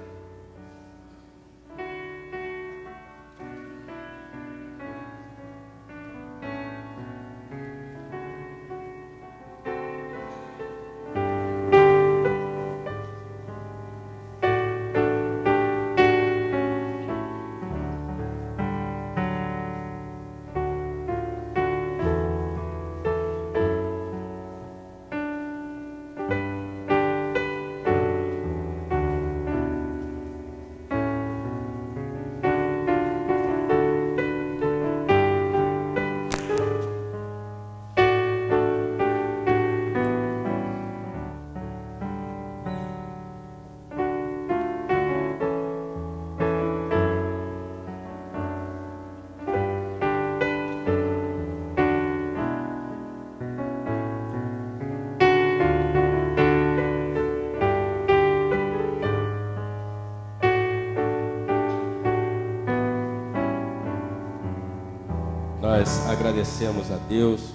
Nós agradecemos a Deus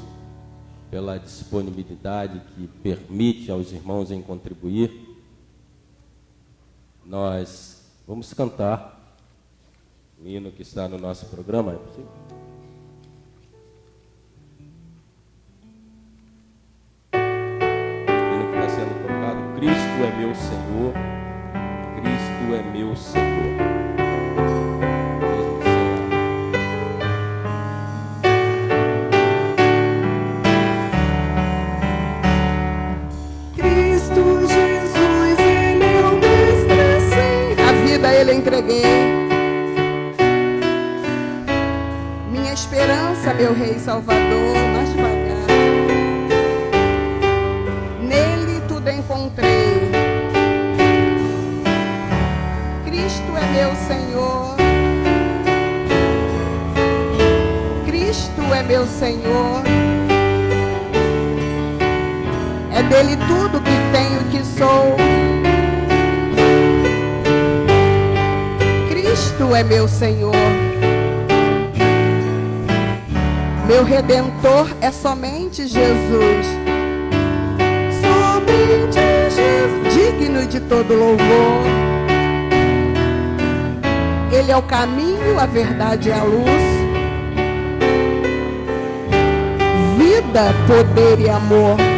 pela disponibilidade que permite aos irmãos em contribuir. Nós vamos cantar o hino que está no nosso programa, é possível? O hino que está sendo tocado: Cristo é meu Senhor, Cristo é meu Senhor. Ele entreguei minha esperança, meu Rei Salvador, mais devagar. Nele tudo encontrei. Cristo é meu Senhor. Cristo é meu Senhor. É dele tudo que tenho e que sou. Cristo é meu Senhor, meu Redentor é somente Jesus, somente Jesus, digno de todo louvor. Ele é o caminho, a verdade e a luz, vida, poder e amor. Senhor.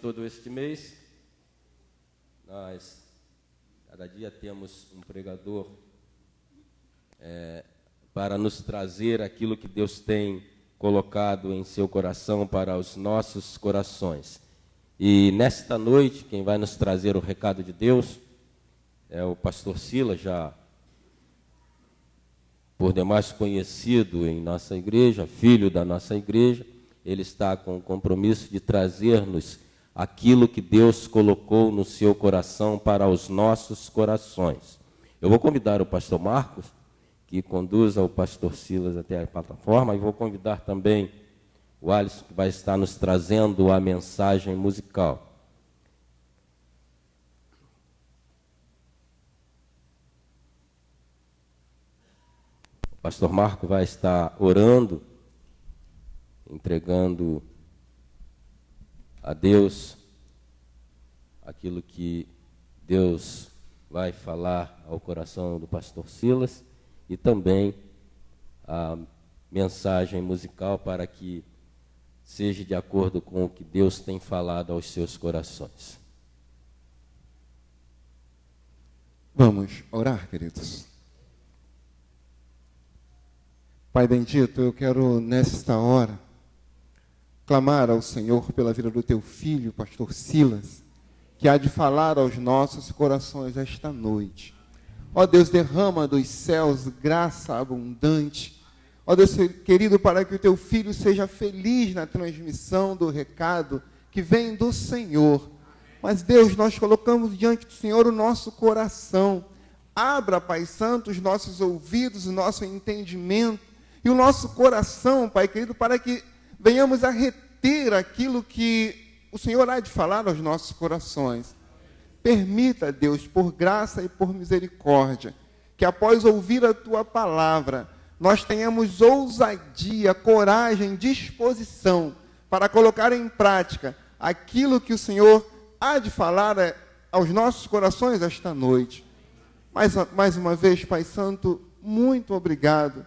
todo este mês, nós, cada dia temos um pregador para nos trazer aquilo que Deus tem colocado em seu coração para os nossos corações. E nesta noite, quem vai nos trazer o recado de Deus é o pastor Silas, já por demais conhecido em nossa igreja, filho da nossa igreja. Ele está com o compromisso de trazer-nos aquilo que Deus colocou no seu coração para os nossos corações. Eu vou convidar o pastor Marcos, que conduza o pastor Silas até a plataforma, e vou convidar também o Alisson, que vai estar nos trazendo a mensagem musical. O pastor Marcos vai estar orando, entregando a Deus aquilo que Deus vai falar ao coração do pastor Silas, e também a mensagem musical para que seja de acordo com o que Deus tem falado aos seus corações. Vamos orar, queridos. Pai bendito, eu quero nesta hora clamar ao Senhor pela vida do teu filho, pastor Silas, que há de falar aos nossos corações esta noite. Ó Deus, derrama dos céus graça abundante. Ó Deus querido, para que o teu filho seja feliz na transmissão do recado que vem do Senhor. Mas Deus, nós colocamos diante do Senhor o nosso coração. Abra, Pai Santo, os nossos ouvidos, o nosso entendimento e o nosso coração, Pai querido, para que venhamos a reter aquilo que o Senhor há de falar aos nossos corações. Permita, Deus, por graça e por misericórdia, que após ouvir a Tua palavra, nós tenhamos ousadia, coragem, disposição para colocar em prática aquilo que o Senhor há de falar aos nossos corações esta noite. Mais uma vez, Pai Santo, muito obrigado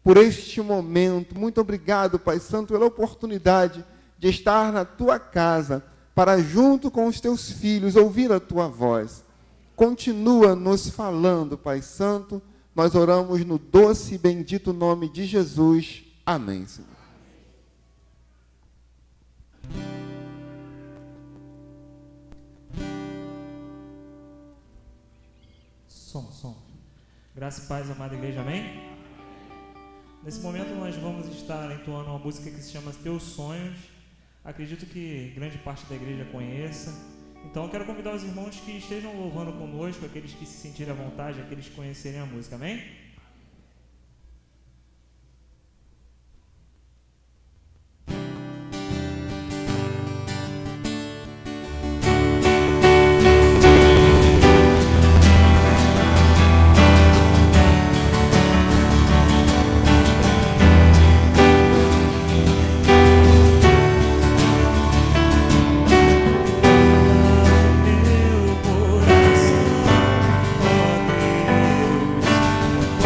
por este momento. Muito obrigado, Pai Santo, pela oportunidade de estar na Tua casa, para junto com os Teus filhos ouvir a Tua voz. Continua nos falando, Pai Santo. Nós oramos no doce e bendito nome de Jesus. Amém, Senhor. Som. Graça e paz, amada igreja, amém? Nesse momento nós vamos estar entoando uma música que se chama Teus Sonhos. Acredito que grande parte da igreja conheça. Então eu quero convidar os irmãos que estejam louvando conosco, aqueles que se sentirem à vontade, aqueles que conhecerem a música, amém? Meu coração, ó Deus,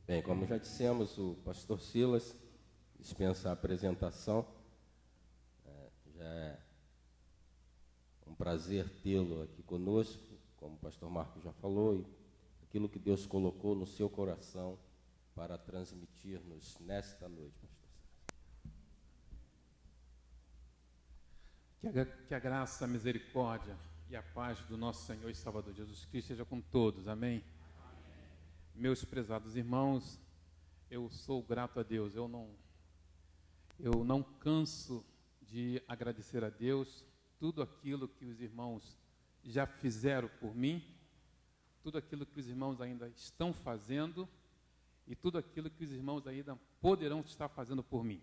Bem, como já dissemos, o pastor Silas dispensa a apresentação. Já é um prazer tê-lo aqui conosco, como o pastor Marcos já falou, e aquilo que Deus colocou no seu coração para transmitir-nos nesta noite, pastor Silas. Que a graça, a misericórdia e a paz do nosso Senhor e Salvador Jesus Cristo seja com todos, amém? Meus prezados irmãos, eu sou grato a Deus, eu não canso de agradecer a Deus tudo aquilo que os irmãos já fizeram por mim, tudo aquilo que os irmãos ainda estão fazendo e tudo aquilo que os irmãos ainda poderão estar fazendo por mim.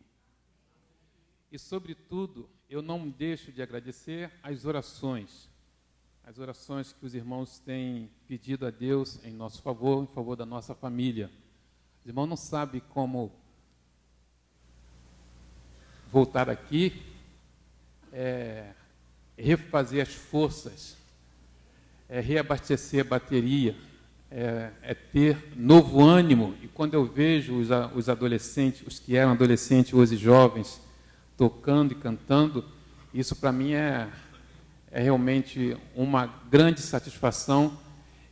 E, sobretudo, eu não deixo de agradecer as orações que os irmãos têm pedido a Deus em nosso favor, em favor da nossa família. Os irmãos não sabem como voltar aqui, refazer as forças, reabastecer a bateria, ter novo ânimo. E quando eu vejo os adolescentes, os que eram adolescentes, hoje jovens, tocando e cantando, isso para mim é realmente uma grande satisfação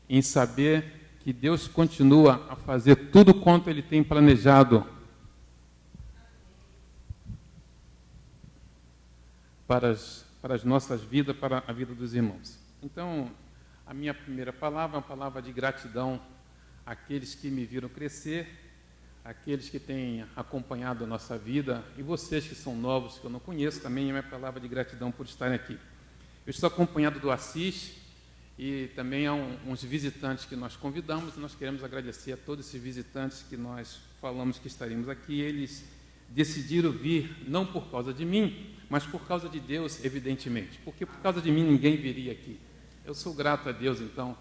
em saber que Deus continua a fazer tudo quanto Ele tem planejado para as nossas vidas, para a vida dos irmãos. Então, a minha primeira palavra é uma palavra de gratidão àqueles que me viram crescer, àqueles que têm acompanhado a nossa vida, e vocês que são novos, que eu não conheço, também é minha palavra de gratidão por estarem aqui. Eu estou acompanhado do Assis e também há uns visitantes que nós convidamos, e nós queremos agradecer a todos esses visitantes que nós falamos que estaríamos aqui. Eles decidiram vir não por causa de mim, mas por causa de Deus, evidentemente, porque por causa de mim ninguém viria aqui. Eu sou grato a Deus, então,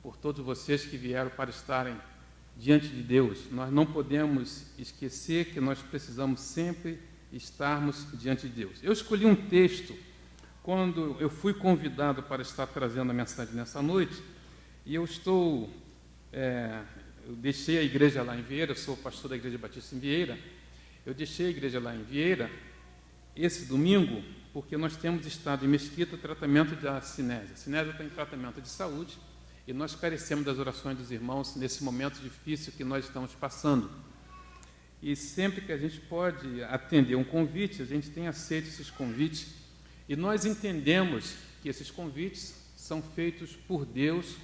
por todos vocês que vieram para estarem diante de Deus. Nós não podemos esquecer que nós precisamos sempre estarmos diante de Deus. Eu escolhi um texto quando eu fui convidado para estar trazendo a mensagem nessa noite, e eu deixei a igreja lá em Vieira, eu sou pastor da Igreja Batista em Vieira, eu deixei a igreja lá em Vieira esse domingo, porque nós temos estado em Mesquita tratamento da cinésia. A cinésia está em tratamento de saúde, e nós carecemos das orações dos irmãos nesse momento difícil que nós estamos passando. E sempre que a gente pode atender um convite, a gente tem aceito esses convites, e nós entendemos que esses convites são feitos por Deus,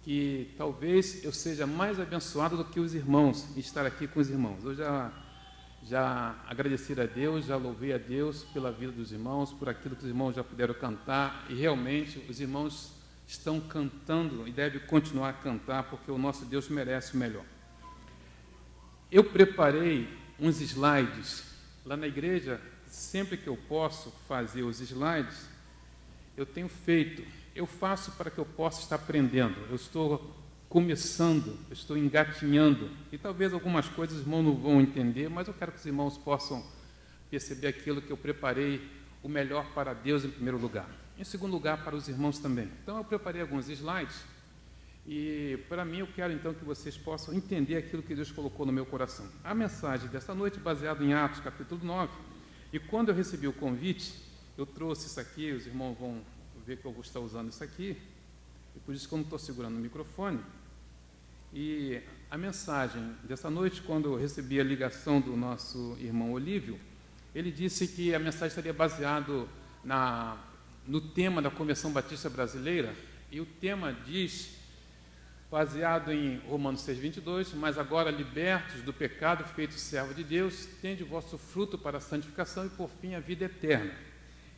que talvez eu seja mais abençoado do que os irmãos, estar aqui com os irmãos. Eu já agradeci a Deus, já louvei a Deus pela vida dos irmãos, por aquilo que os irmãos já puderam cantar, e realmente os irmãos estão cantando e devem continuar a cantar, porque o nosso Deus merece o melhor. Eu preparei uns slides lá na igreja. Sempre que eu posso fazer os slides, eu tenho feito. Eu faço para que eu possa estar aprendendo. Eu estou começando, eu estou engatinhando. E talvez algumas coisas os irmãos não vão entender, mas eu quero que os irmãos possam perceber aquilo que eu preparei, o melhor para Deus em primeiro lugar. Em segundo lugar, para os irmãos também. Então, eu preparei alguns slides e, para mim, eu quero, então, que vocês possam entender aquilo que Deus colocou no meu coração. A mensagem desta noite, baseada em Atos, capítulo 9, e quando eu recebi o convite, eu trouxe isso aqui, os irmãos vão ver que eu vou estar usando isso aqui, e por isso que eu não estou segurando o microfone. E a mensagem dessa noite, quando eu recebi a ligação do nosso irmão Olívio, ele disse que a mensagem estaria baseada no tema da Convenção Batista Brasileira, e o tema diz, baseado em Romanos 6,22, mas agora libertos do pecado, feitos servo de Deus, tende o vosso fruto para a santificação e, por fim, a vida eterna.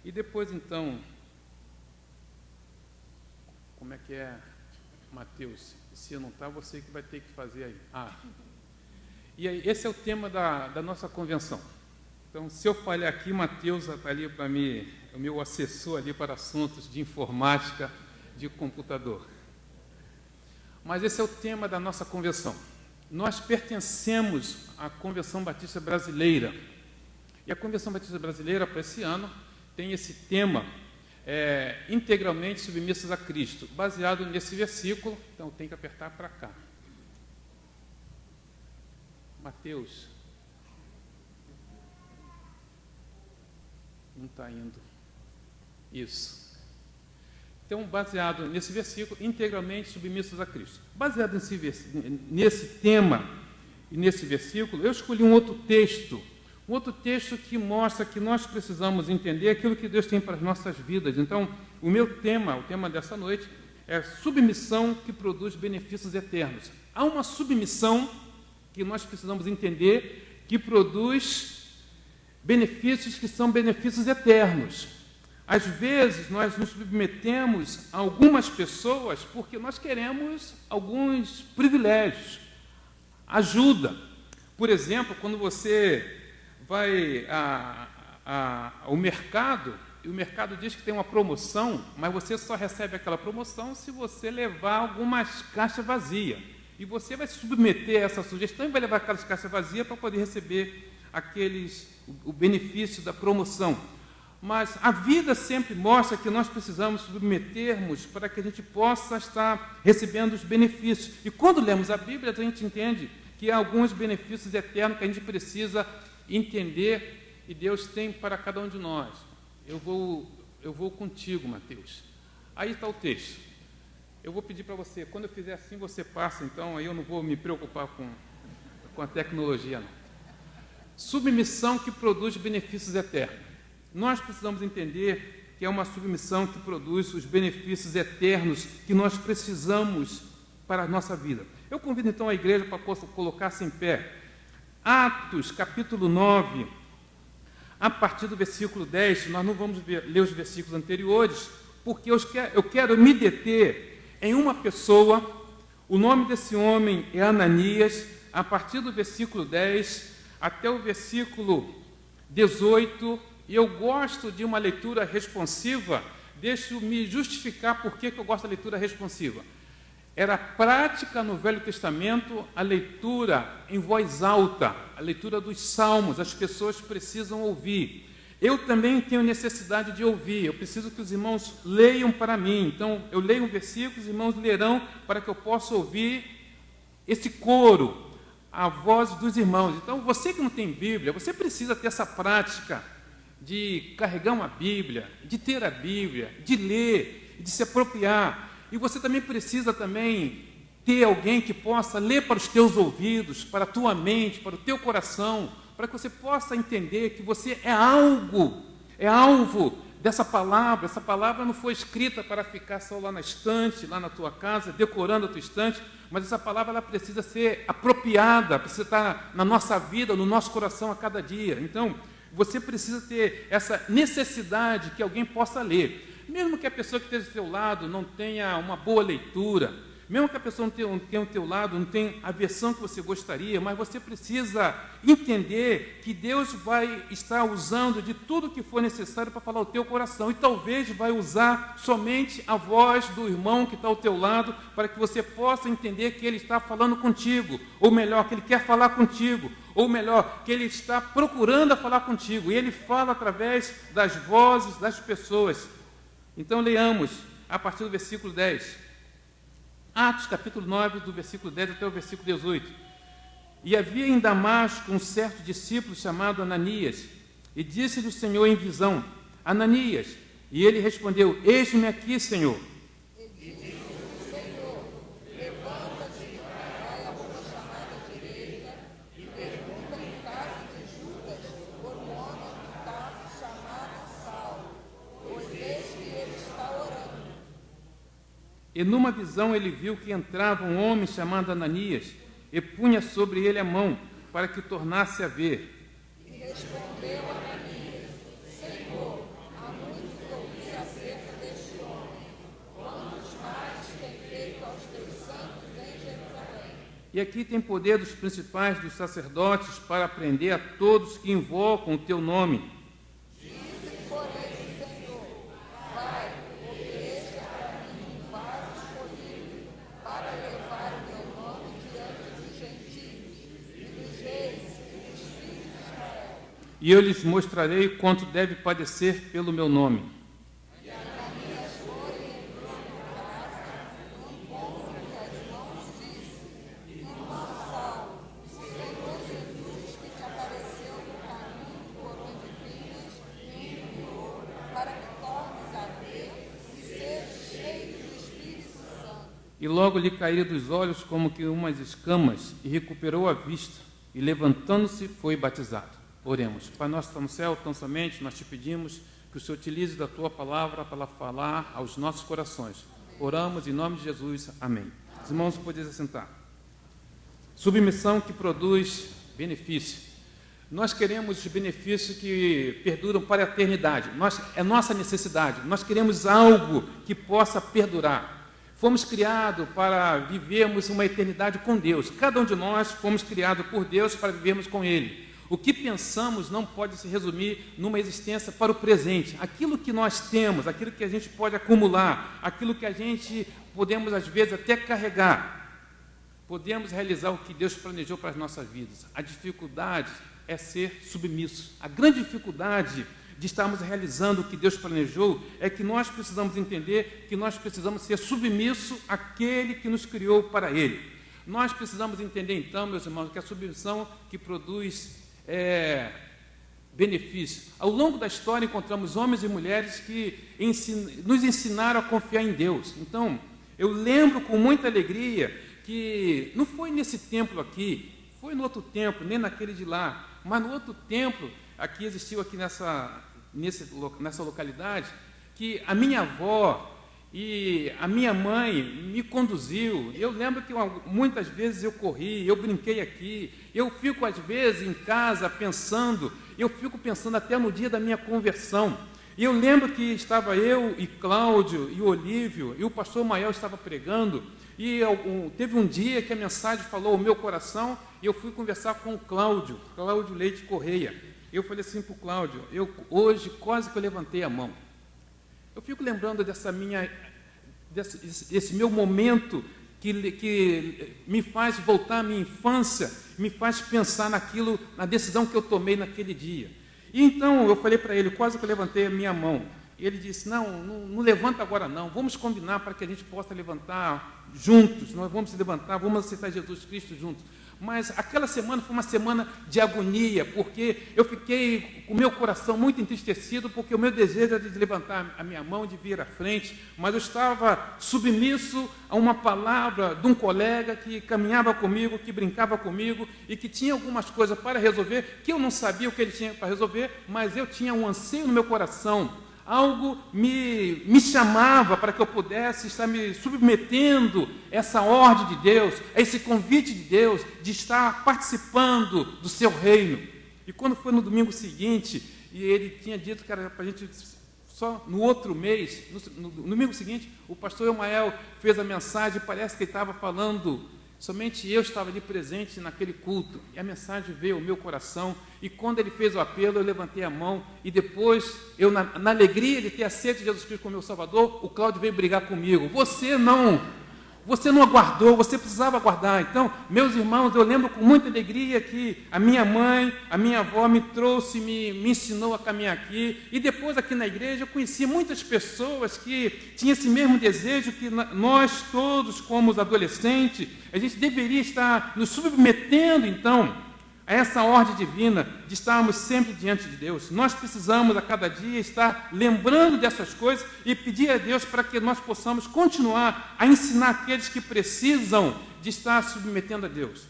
E depois, então, como é que é, Mateus? Se eu não está, você que vai ter que fazer aí. E aí, esse é o tema da nossa convenção. Então, se eu falhar aqui, Mateus está ali para mim, o meu assessor ali para assuntos de informática, de computador. Mas esse é o tema da nossa convenção. Nós pertencemos à Convenção Batista Brasileira. E a Convenção Batista Brasileira, para esse ano, tem esse tema, integralmente submissos a Cristo, baseado nesse versículo. Então, tem que apertar para cá. Mateus. Não está indo. Isso. Então, baseado nesse versículo, integralmente submissos a Cristo. Baseado nesse tema e nesse versículo, eu escolhi um outro texto que mostra que nós precisamos entender aquilo que Deus tem para as nossas vidas. Então, o meu tema, o tema dessa noite, é submissão que produz benefícios eternos. Há uma submissão que nós precisamos entender que produz benefícios que são benefícios eternos. Às vezes, nós nos submetemos a algumas pessoas porque nós queremos alguns privilégios, ajuda. Por exemplo, quando você vai ao mercado, e o mercado diz que tem uma promoção, mas você só recebe aquela promoção se você levar algumas caixas vazias. E você vai se submeter a essa sugestão e vai levar aquelas caixas vazias para poder receber o benefício da promoção. Mas a vida sempre mostra que nós precisamos submetermos para que a gente possa estar recebendo os benefícios. E quando lemos a Bíblia, a gente entende que há alguns benefícios eternos que a gente precisa entender e Deus tem para cada um de nós. Eu vou contigo, Mateus. Aí está o texto. Eu vou pedir para você, quando eu fizer assim, você passa, então aí eu não vou me preocupar com a tecnologia, não. Submissão que produz benefícios eternos. Nós precisamos entender que é uma submissão que produz os benefícios eternos que nós precisamos para a nossa vida. Eu convido então a igreja para colocar-se em pé. Atos, capítulo 9, a partir do versículo 10, nós não vamos ler os versículos anteriores, porque eu quero me deter em uma pessoa. O nome desse homem é Ananias, a partir do versículo 10 até o versículo 18, e eu gosto de uma leitura responsiva. Deixo-me justificar por que eu gosto da leitura responsiva. Era prática no Velho Testamento a leitura em voz alta, a leitura dos salmos, as pessoas precisam ouvir. Eu também tenho necessidade de ouvir, eu preciso que os irmãos leiam para mim. Então, eu leio um versículo, os irmãos lerão para que eu possa ouvir esse coro, a voz dos irmãos. Então, você que não tem Bíblia, você precisa ter essa prática de carregar uma Bíblia, de ter a Bíblia, de ler, de se apropriar. E você também precisa ter alguém que possa ler para os teus ouvidos, para a tua mente, para o teu coração, para que você possa entender que você é alvo dessa palavra. Essa palavra não foi escrita para ficar só lá na estante, lá na tua casa, decorando a tua estante, mas essa palavra ela precisa ser apropriada, precisa estar na nossa vida, no nosso coração a cada dia. Então, você precisa ter essa necessidade que alguém possa ler. Mesmo que a pessoa que esteja do teu lado não tenha uma boa leitura, mesmo que a pessoa não tenha o teu lado, não tenha a versão que você gostaria, mas você precisa entender que Deus vai estar usando de tudo que for necessário para falar ao teu coração, e talvez vai usar somente a voz do irmão que está ao teu lado, para que você possa entender que ele está falando contigo, ou melhor, que ele quer falar contigo, ou melhor, que ele está procurando a falar contigo, e ele fala através das vozes das pessoas. Então, leamos a partir do versículo 10. Atos, capítulo 9, do versículo 10 até o versículo 18. E havia em Damasco um certo discípulo chamado Ananias, e disse-lhe o Senhor em visão: Ananias. E ele respondeu: Eis-me aqui, Senhor. E numa visão ele viu que entrava um homem chamado Ananias, e punha sobre ele a mão, para que o tornasse a ver. E respondeu Ananias: Senhor, há muito que ouvi acerca deste homem, quantos males tem feito aos teus santos em Jerusalém. E aqui tem poder dos principais dos sacerdotes para prender a todos que invocam o teu nome. E eu lhes mostrarei quanto deve padecer pelo meu nome. E Ananias foi e entrou na casa, e pondo-lhe as mãos, disse: Irmão Saulo, o Senhor Jesus E logo lhe caíram dos olhos como que umas escamas, e recuperou a vista, e levantando-se foi batizado. Oremos. Pai nosso que está no céu, tão somente nós te pedimos que o Senhor utilize da tua palavra para falar aos nossos corações. Oramos em nome de Jesus. Amém. Os irmãos, podem se assentar. Submissão que produz benefício. Nós queremos benefícios que perduram para a eternidade. É nossa necessidade. Nós queremos algo que possa perdurar. Fomos criados para vivermos uma eternidade com Deus. Cada um de nós fomos criados por Deus para vivermos com Ele. O que pensamos não pode se resumir numa existência para o presente. Aquilo que nós temos, aquilo que a gente pode acumular, aquilo que a gente podemos, às vezes, até carregar, podemos realizar o que Deus planejou para as nossas vidas. A dificuldade é ser submisso. A grande dificuldade de estarmos realizando o que Deus planejou é que nós precisamos entender que nós precisamos ser submissos àquele que nos criou para Ele. Nós precisamos entender, então, meus irmãos, que a submissão que produz benefício. Ao longo da história encontramos homens e mulheres que nos ensinaram a confiar em Deus. Então, eu lembro com muita alegria que não foi nesse templo aqui, foi no outro templo, nem naquele de lá, mas no outro templo, aqui existiu aqui nessa localidade, que a minha avó e a minha mãe me conduziu. Eu lembro que muitas vezes eu corri, eu brinquei aqui, eu fico às vezes em casa pensando, eu fico pensando até no dia da minha conversão. E eu lembro que estava eu e Cláudio e Olívio, e o pastor Mael estava pregando, e teve um dia que a mensagem falou ao meu coração, e eu fui conversar com o Cláudio Leite Correia. Eu falei assim para o Cláudio, hoje quase que eu levantei a mão. Eu fico lembrando desse meu momento que me faz voltar à minha infância, me faz pensar na decisão que eu tomei naquele dia. E então eu falei para ele, quase que eu levantei a minha mão. E ele disse, não levanta agora não, vamos combinar para que a gente possa levantar juntos, nós vamos se levantar, vamos aceitar Jesus Cristo juntos. Mas aquela semana foi uma semana de agonia, porque eu fiquei com o meu coração muito entristecido, porque o meu desejo era de levantar a minha mão, de vir à frente, mas eu estava submisso a uma palavra de um colega que caminhava comigo, que brincava comigo, e que tinha algumas coisas para resolver, que eu não sabia o que ele tinha para resolver, mas eu tinha um anseio no meu coração. Algo me chamava para que eu pudesse estar me submetendo a essa ordem de Deus, a esse convite de Deus, de estar participando do seu reino. E quando foi no domingo seguinte, e ele tinha dito que era para a gente só no outro mês, no domingo seguinte, o pastor Emael fez a mensagem, parece que ele estava falando, somente eu estava ali presente naquele culto, e a mensagem veio ao meu coração, e quando ele fez o apelo, eu levantei a mão, e depois, eu na alegria de ter aceito Jesus Cristo como meu Salvador, o Cláudio veio brigar comigo. Você não aguardou, você precisava aguardar. Então, meus irmãos, eu lembro com muita alegria que a minha mãe, a minha avó me trouxe, me ensinou a caminhar aqui, e depois aqui na igreja eu conheci muitas pessoas que tinham esse mesmo desejo que nós todos, como os adolescentes, a gente deveria estar nos submetendo, então, a essa ordem divina de estarmos sempre diante de Deus. Nós precisamos a cada dia estar lembrando dessas coisas e pedir a Deus para que nós possamos continuar a ensinar aqueles que precisam de estar submetendo a Deus.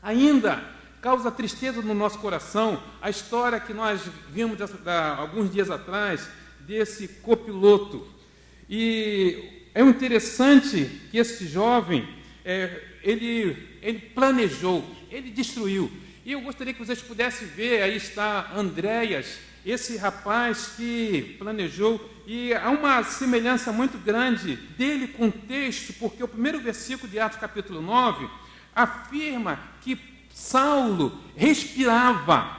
Ainda causa tristeza no nosso coração a história que nós vimos alguns dias atrás desse copiloto. E é interessante que esse jovem, ele planejou, ele destruiu. E eu gostaria que vocês pudessem ver, aí está Andréas, esse rapaz que planejou, e há uma semelhança muito grande dele com o texto, porque o primeiro versículo de Atos capítulo 9 afirma que Saulo respirava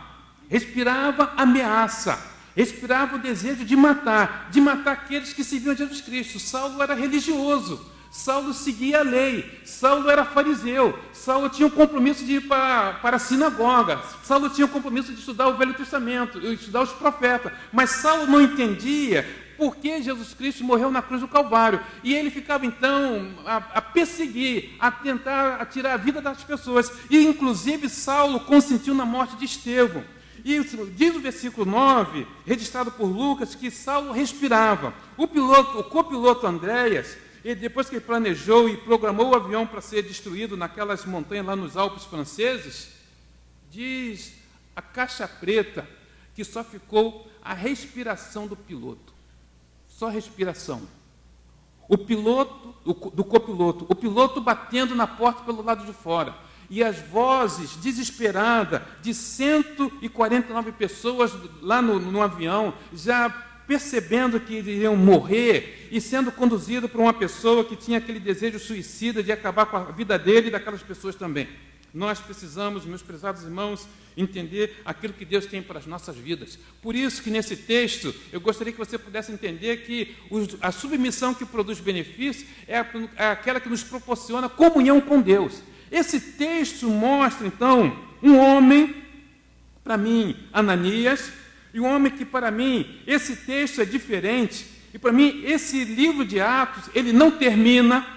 ameaça, respirava o desejo de matar aqueles que seguiam a Jesus Cristo. Saulo era religioso, Saulo seguia a lei, Saulo era fariseu, Saulo tinha um compromisso de ir para a sinagoga, Saulo tinha um compromisso de estudar o Velho Testamento, estudar os profetas, mas Saulo não entendia por que Jesus Cristo morreu na cruz do Calvário, e ele ficava então a perseguir, a tentar tirar a vida das pessoas, e inclusive Saulo consentiu na morte de Estevão. E diz o versículo 9, registrado por Lucas, que Saulo respirava. O copiloto Andréas e depois que ele planejou e programou o avião para ser destruído naquelas montanhas lá nos Alpes franceses, diz a caixa preta que só ficou a respiração do piloto. Só respiração. O piloto, do copiloto, o piloto batendo na porta pelo lado de fora. E as vozes desesperadas de 149 pessoas lá no avião, já percebendo que iriam morrer e sendo conduzido por uma pessoa que tinha aquele desejo suicida de acabar com a vida dele e daquelas pessoas também. Nós precisamos, meus prezados irmãos, entender aquilo que Deus tem para as nossas vidas. Por isso que nesse texto, eu gostaria que você pudesse entender que a submissão que produz benefício é aquela que nos proporciona comunhão com Deus. Esse texto mostra, então, um homem, para mim, Ananias, e um homem que, para mim, esse texto é diferente. E, para mim, esse livro de Atos, ele não termina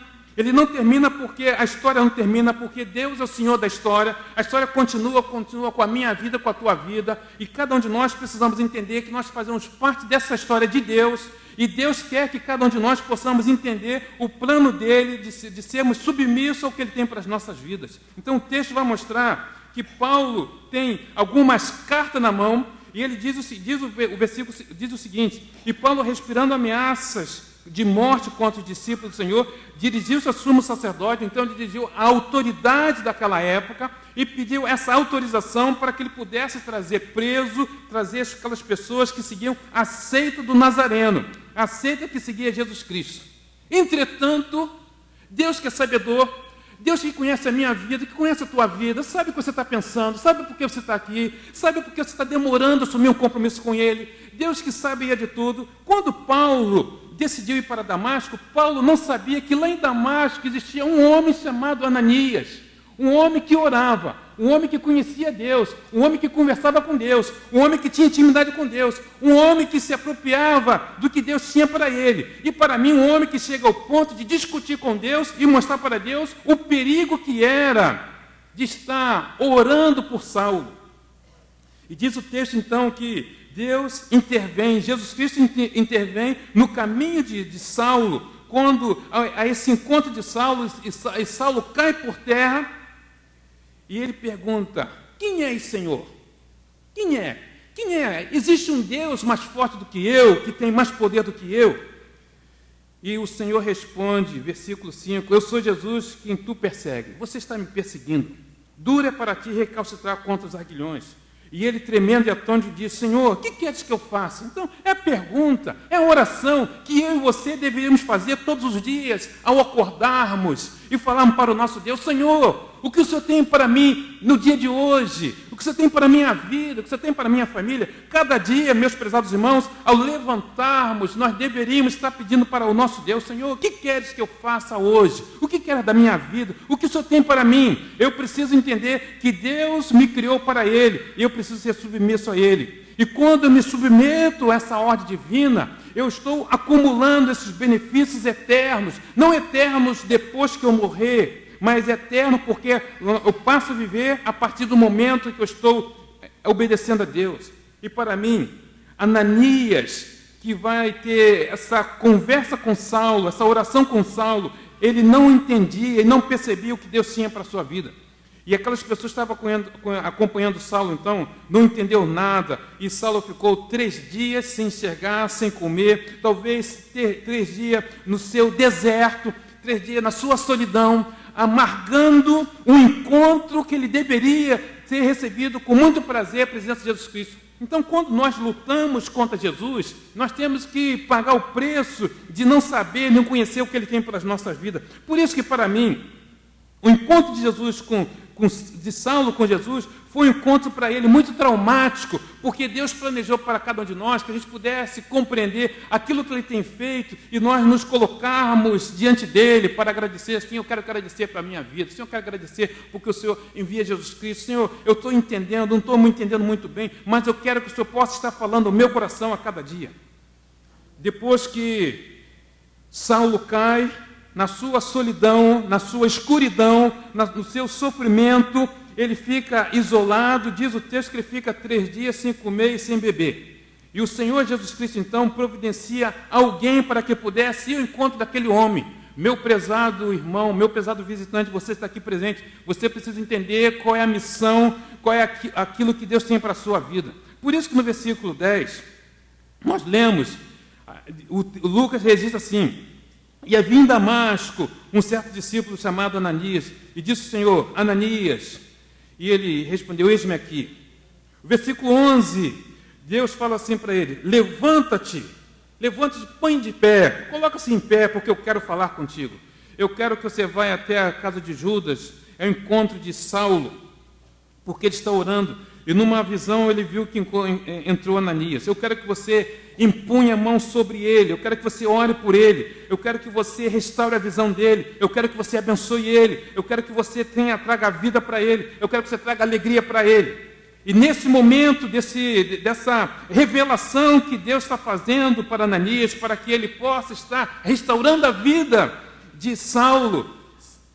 porque a história não termina, porque Deus é o Senhor da história, a história continua com a minha vida, com a tua vida, e cada um de nós precisamos entender que nós fazemos parte dessa história de Deus, e Deus quer que cada um de nós possamos entender o plano dele, de sermos submissos ao que ele tem para as nossas vidas. Então o texto vai mostrar que Paulo tem algumas cartas na mão, e ele o versículo diz o seguinte: e Paulo, respirando ameaças de morte contra os discípulos do Senhor, dirigiu-se ao sumo sacerdote, então dirigiu a autoridade daquela época e pediu essa autorização para que ele pudesse trazer aquelas pessoas que seguiam a seita do Nazareno, a seita que seguia Jesus Cristo. Entretanto, Deus que é sabedor, Deus que conhece a minha vida, que conhece a tua vida, sabe o que você está pensando, sabe por que você está aqui, sabe por que você está demorando a assumir um compromisso com Ele, Deus que sabe de tudo. Quando Paulo decidiu ir para Damasco, Paulo não sabia que lá em Damasco existia um homem chamado Ananias, um homem que orava, um homem que conhecia Deus, um homem que conversava com Deus, um homem que tinha intimidade com Deus, um homem que se apropriava do que Deus tinha para ele. E para mim, um homem que chega ao ponto de discutir com Deus e mostrar para Deus o perigo que era de estar orando por Saulo. E diz o texto então que Deus intervém, Jesus Cristo intervém no caminho de Saulo, quando a esse encontro de Saulo, e Saulo cai por terra, e ele pergunta: quem é esse Senhor? Quem é? Quem é? Existe um Deus mais forte do que eu, que tem mais poder do que eu? E o Senhor responde, versículo 5, eu sou Jesus quem tu persegue. Você está me perseguindo. Duro é para ti recalcitrar contra os aguilhões. E ele, tremendo e atônito, diz: Senhor, o que queres que eu faça? Então, é a pergunta, é a oração que eu e você deveríamos fazer todos os dias, ao acordarmos e falarmos para o nosso Deus: Senhor, o que o Senhor tem para mim no dia de hoje? O que o Senhor tem para a minha vida? O que o Senhor tem para a minha família? Cada dia, meus prezados irmãos, ao levantarmos, nós deveríamos estar pedindo para o nosso Deus: Senhor, o que queres que eu faça hoje? O que queres da minha vida? O que o Senhor tem para mim? Eu preciso entender que Deus me criou para Ele, e eu preciso ser submisso a Ele. E quando eu me submeto a essa ordem divina, eu estou acumulando esses benefícios eternos, não eternos depois que eu morrer, mas eterno porque eu passo a viver a partir do momento que eu estou obedecendo a Deus. E para mim, Ananias, que vai ter essa conversa com Saulo, essa oração com Saulo, ele não entendia, ele não percebia o que Deus tinha para a sua vida. E aquelas pessoas que estavam acompanhando Saulo, então, não entendeu nada. E Saulo ficou 3 dias sem enxergar, sem comer, talvez 3 dias no seu deserto, 3 dias na sua solidão, amargando um encontro que ele deveria ter recebido com muito prazer a presença de Jesus Cristo. Então, quando nós lutamos contra Jesus, nós temos que pagar o preço de não saber, não conhecer o que Ele tem para as nossas vidas. Por isso que, para mim, o encontro de Jesus de Saulo com Jesus foi um encontro para ele muito traumático, porque Deus planejou para cada um de nós que a gente pudesse compreender aquilo que Ele tem feito e nós nos colocarmos diante dele para agradecer. Senhor, eu quero agradecer para a minha vida. Senhor, eu quero agradecer porque o Senhor envia Jesus Cristo. Senhor, eu estou entendendo, não estou me entendendo muito bem, mas eu quero que o Senhor possa estar falando ao meu coração a cada dia. Depois que Saulo cai, na sua solidão, na sua escuridão, no seu sofrimento, ele fica isolado. Diz o texto que ele fica 3 dias sem comer e sem beber. E o Senhor Jesus Cristo, então, providencia alguém para que pudesse ir ao encontro daquele homem. Meu prezado irmão, meu prezado visitante, você está aqui presente, você precisa entender qual é a missão, qual é aquilo que Deus tem para a sua vida. Por isso que no versículo 10, nós lemos, o Lucas registra assim: e havia em Damasco um certo discípulo chamado Ananias, e disse o Senhor: Ananias. E ele respondeu: eis-me aqui. Versículo 11, Deus fala assim para ele: levanta-te, põe de pé, coloca-se em pé, porque eu quero falar contigo. Eu quero que você vá até a casa de Judas, ao encontro de Saulo, porque ele está orando. E numa visão ele viu que entrou Ananias. Eu quero que você impunha a mão sobre ele, eu quero que você ore por ele, eu quero que você restaure a visão dele, eu quero que você abençoe ele, eu quero que você traga vida para ele, eu quero que você traga alegria para ele. E nesse momento, dessa revelação que Deus está fazendo para Ananias, para que ele possa estar restaurando a vida de Saulo,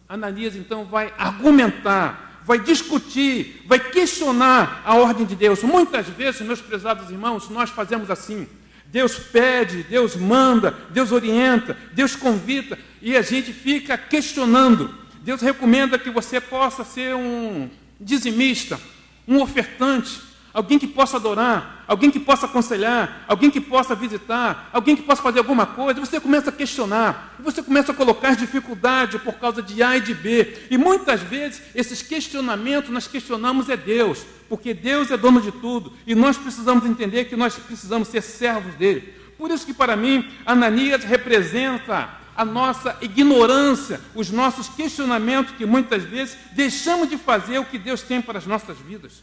Ananias então vai argumentar, vai discutir, vai questionar a ordem de Deus. Muitas vezes, meus prezados irmãos, nós fazemos assim: Deus pede, Deus manda, Deus orienta, Deus convida, e a gente fica questionando. Deus recomenda que você possa ser um dizimista, um ofertante, alguém que possa adorar, alguém que possa aconselhar, alguém que possa visitar, alguém que possa fazer alguma coisa. Você começa a questionar, você começa a colocar dificuldade por causa de A e de B. E muitas vezes esses questionamentos nós questionamos é Deus, porque Deus é dono de tudo, e nós precisamos entender que nós precisamos ser servos dele. Por isso que para mim, Ananias representa a nossa ignorância, os nossos questionamentos que muitas vezes deixamos de fazer o que Deus tem para as nossas vidas.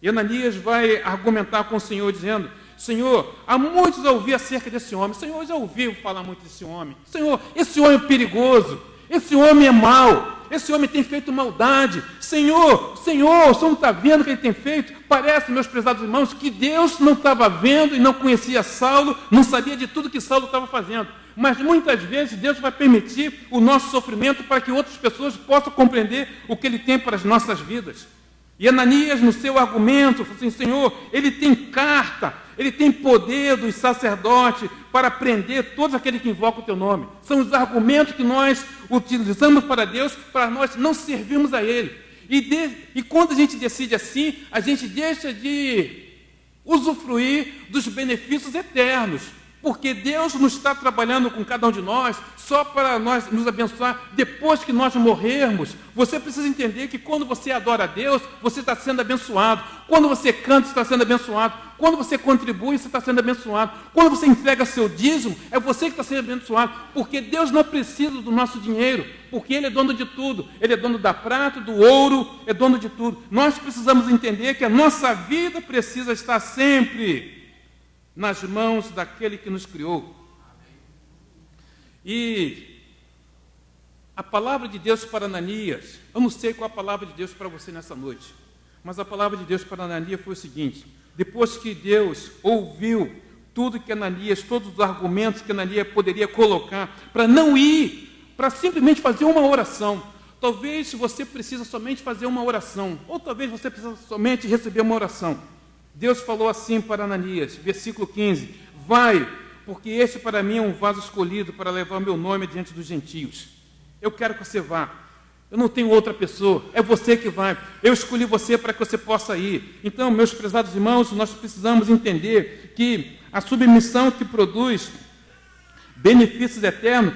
E Ananias vai argumentar com o Senhor, dizendo: Senhor, há muitos a ouvir acerca desse homem. Senhor, eu já ouvi falar muito desse homem. Senhor, esse homem é perigoso, esse homem é mau, esse homem tem feito maldade. Senhor, o Senhor não está vendo o que ele tem feito? Parece, meus prezados irmãos, que Deus não estava vendo e não conhecia Saulo, não sabia de tudo que Saulo estava fazendo. Mas muitas vezes Deus vai permitir o nosso sofrimento para que outras pessoas possam compreender o que ele tem para as nossas vidas. E Ananias, no seu argumento, falou assim: Senhor, ele tem carta, ele tem poder dos sacerdotes para prender todos aqueles que invocam o teu nome. São os argumentos que nós utilizamos para Deus, para nós não servirmos a ele. E quando a gente decide assim, a gente deixa de usufruir dos benefícios eternos. Porque Deus não está trabalhando com cada um de nós só para nós nos abençoar depois que nós morrermos. Você precisa entender que quando você adora a Deus, você está sendo abençoado. Quando você canta, você está sendo abençoado. Quando você contribui, você está sendo abençoado. Quando você entrega seu dízimo, é você que está sendo abençoado. Porque Deus não precisa do nosso dinheiro, porque Ele é dono de tudo. Ele é dono da prata, do ouro, é dono de tudo. Nós precisamos entender que a nossa vida precisa estar sempre nas mãos daquele que nos criou. E a palavra de Deus para Ananias, eu não sei qual a palavra de Deus para você nessa noite, mas a palavra de Deus para Ananias foi o seguinte: depois que Deus ouviu tudo que Ananias, todos os argumentos que Ananias poderia colocar para não ir, para simplesmente fazer uma oração. Talvez você precisa somente fazer uma oração, ou talvez você precisa somente receber uma oração. Deus falou assim para Ananias, versículo 15: vai, porque este para mim é um vaso escolhido para levar o meu nome diante dos gentios. Eu quero que você vá. Eu não tenho outra pessoa, é você que vai. Eu escolhi você para que você possa ir. Então, meus prezados irmãos, nós precisamos entender que a submissão que produz benefícios eternos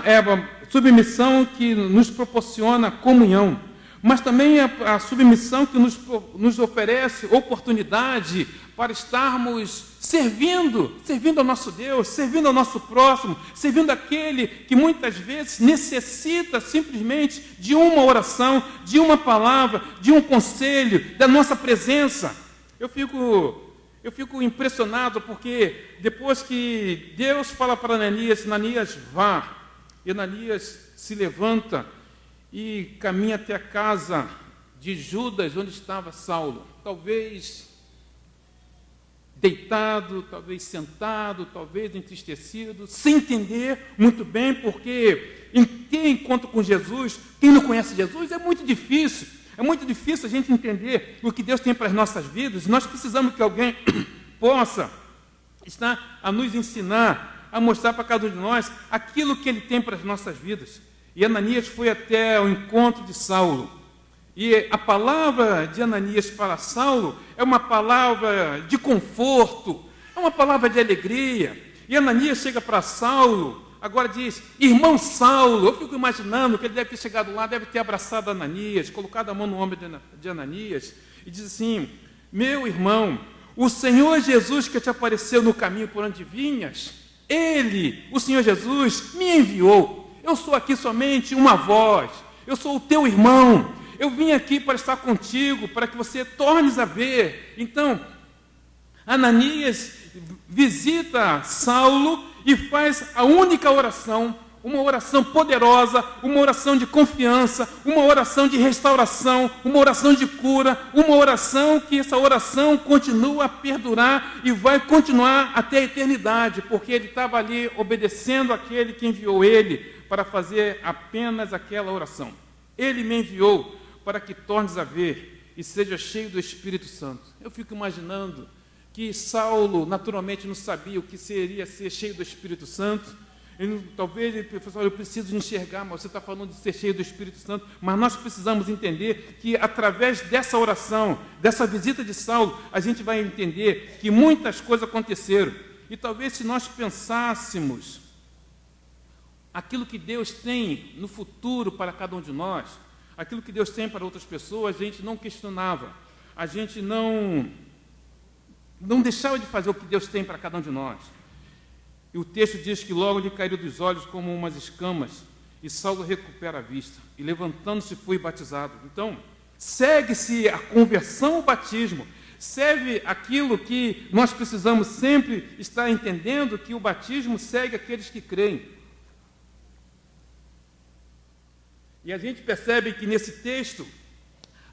é a submissão que nos proporciona comunhão. Mas também a submissão que nos oferece oportunidade para estarmos servindo ao nosso Deus, servindo ao nosso próximo, servindo aquele que muitas vezes necessita simplesmente de uma oração, de uma palavra, de um conselho, da nossa presença. Eu fico impressionado porque depois que Deus fala para Ananias: Ananias, vá, e Ananias se levanta e caminha até a casa de Judas, onde estava Saulo. Talvez deitado, talvez sentado, talvez entristecido, sem entender muito bem, porque quem encontra com Jesus, quem não conhece Jesus, é muito difícil. É muito difícil a gente entender o que Deus tem para as nossas vidas. Nós precisamos que alguém possa estar a nos ensinar a mostrar para cada um de nós aquilo que ele tem para as nossas vidas. E Ananias foi até o encontro de Saulo. E a palavra de Ananias para Saulo é uma palavra de conforto, é uma palavra de alegria. E Ananias chega para Saulo, agora diz, irmão Saulo. Eu fico imaginando que ele deve ter chegado lá, deve ter abraçado Ananias, colocado a mão no ombro de Ananias, e diz assim, meu irmão, o Senhor Jesus que te apareceu no caminho por onde vinhas, Ele, o Senhor Jesus, me enviou. Eu sou aqui somente uma voz, eu sou o teu irmão, eu vim aqui para estar contigo, para que você tornes a ver. Então, Ananias visita Saulo e faz a única oração, uma oração poderosa, uma oração de confiança, uma oração de restauração, uma oração de cura, uma oração que essa oração continua a perdurar e vai continuar até a eternidade, porque ele estava ali obedecendo aquele que enviou ele para fazer apenas aquela oração. Ele me enviou para que tornes a ver e seja cheio do Espírito Santo. Eu fico imaginando que Saulo naturalmente não sabia o que seria ser cheio do Espírito Santo. Talvez ele pensou, eu preciso enxergar, mas você está falando de ser cheio do Espírito Santo. Mas nós precisamos entender que através dessa oração, dessa visita de Saulo, a gente vai entender que muitas coisas aconteceram. E talvez se nós pensássemos aquilo que Deus tem no futuro para cada um de nós, aquilo que Deus tem para outras pessoas, a gente não questionava, a gente não deixava de fazer o que Deus tem para cada um de nós. E o texto diz que logo lhe caiu dos olhos como umas escamas, e Saulo recupera a vista, e levantando-se foi batizado. Então, segue-se a conversão, o batismo, serve aquilo que nós precisamos sempre estar entendendo, que o batismo segue aqueles que creem. E a gente percebe que nesse texto,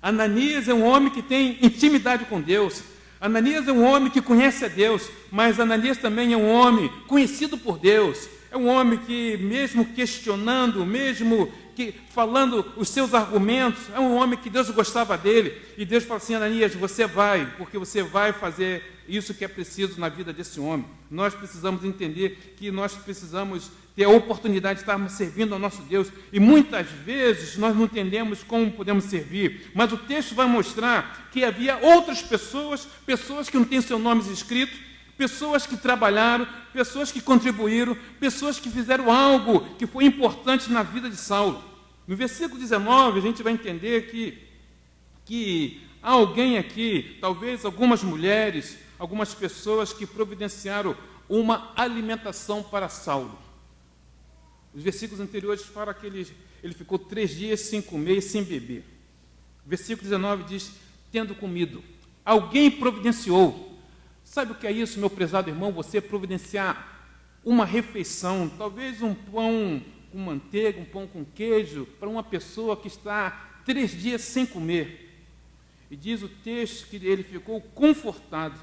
Ananias é um homem que tem intimidade com Deus. Ananias é um homem que conhece a Deus, mas Ananias também é um homem conhecido por Deus. É um homem que, mesmo questionando, mesmo que falando os seus argumentos, é um homem que Deus gostava dele. E Deus fala assim, Ananias, você vai, porque você vai fazer isso que é preciso na vida desse homem. Nós precisamos entender que nós precisamos ter a oportunidade de estarmos servindo ao nosso Deus. E muitas vezes nós não entendemos como podemos servir. Mas o texto vai mostrar que havia outras pessoas, pessoas que não têm seus nomes escritos, pessoas que trabalharam, pessoas que contribuíram, pessoas que fizeram algo que foi importante na vida de Saulo. No versículo 19, a gente vai entender que há alguém aqui, talvez algumas mulheres, algumas pessoas que providenciaram uma alimentação para Saulo. Os versículos anteriores falam que ele ficou 3 dias sem comer e sem beber. O versículo 19 diz, tendo comido. Alguém providenciou. Sabe o que é isso, meu prezado irmão? Você providenciar uma refeição, talvez um pão com manteiga, um pão com queijo, para uma pessoa que está 3 dias sem comer. E diz o texto que ele ficou confortado.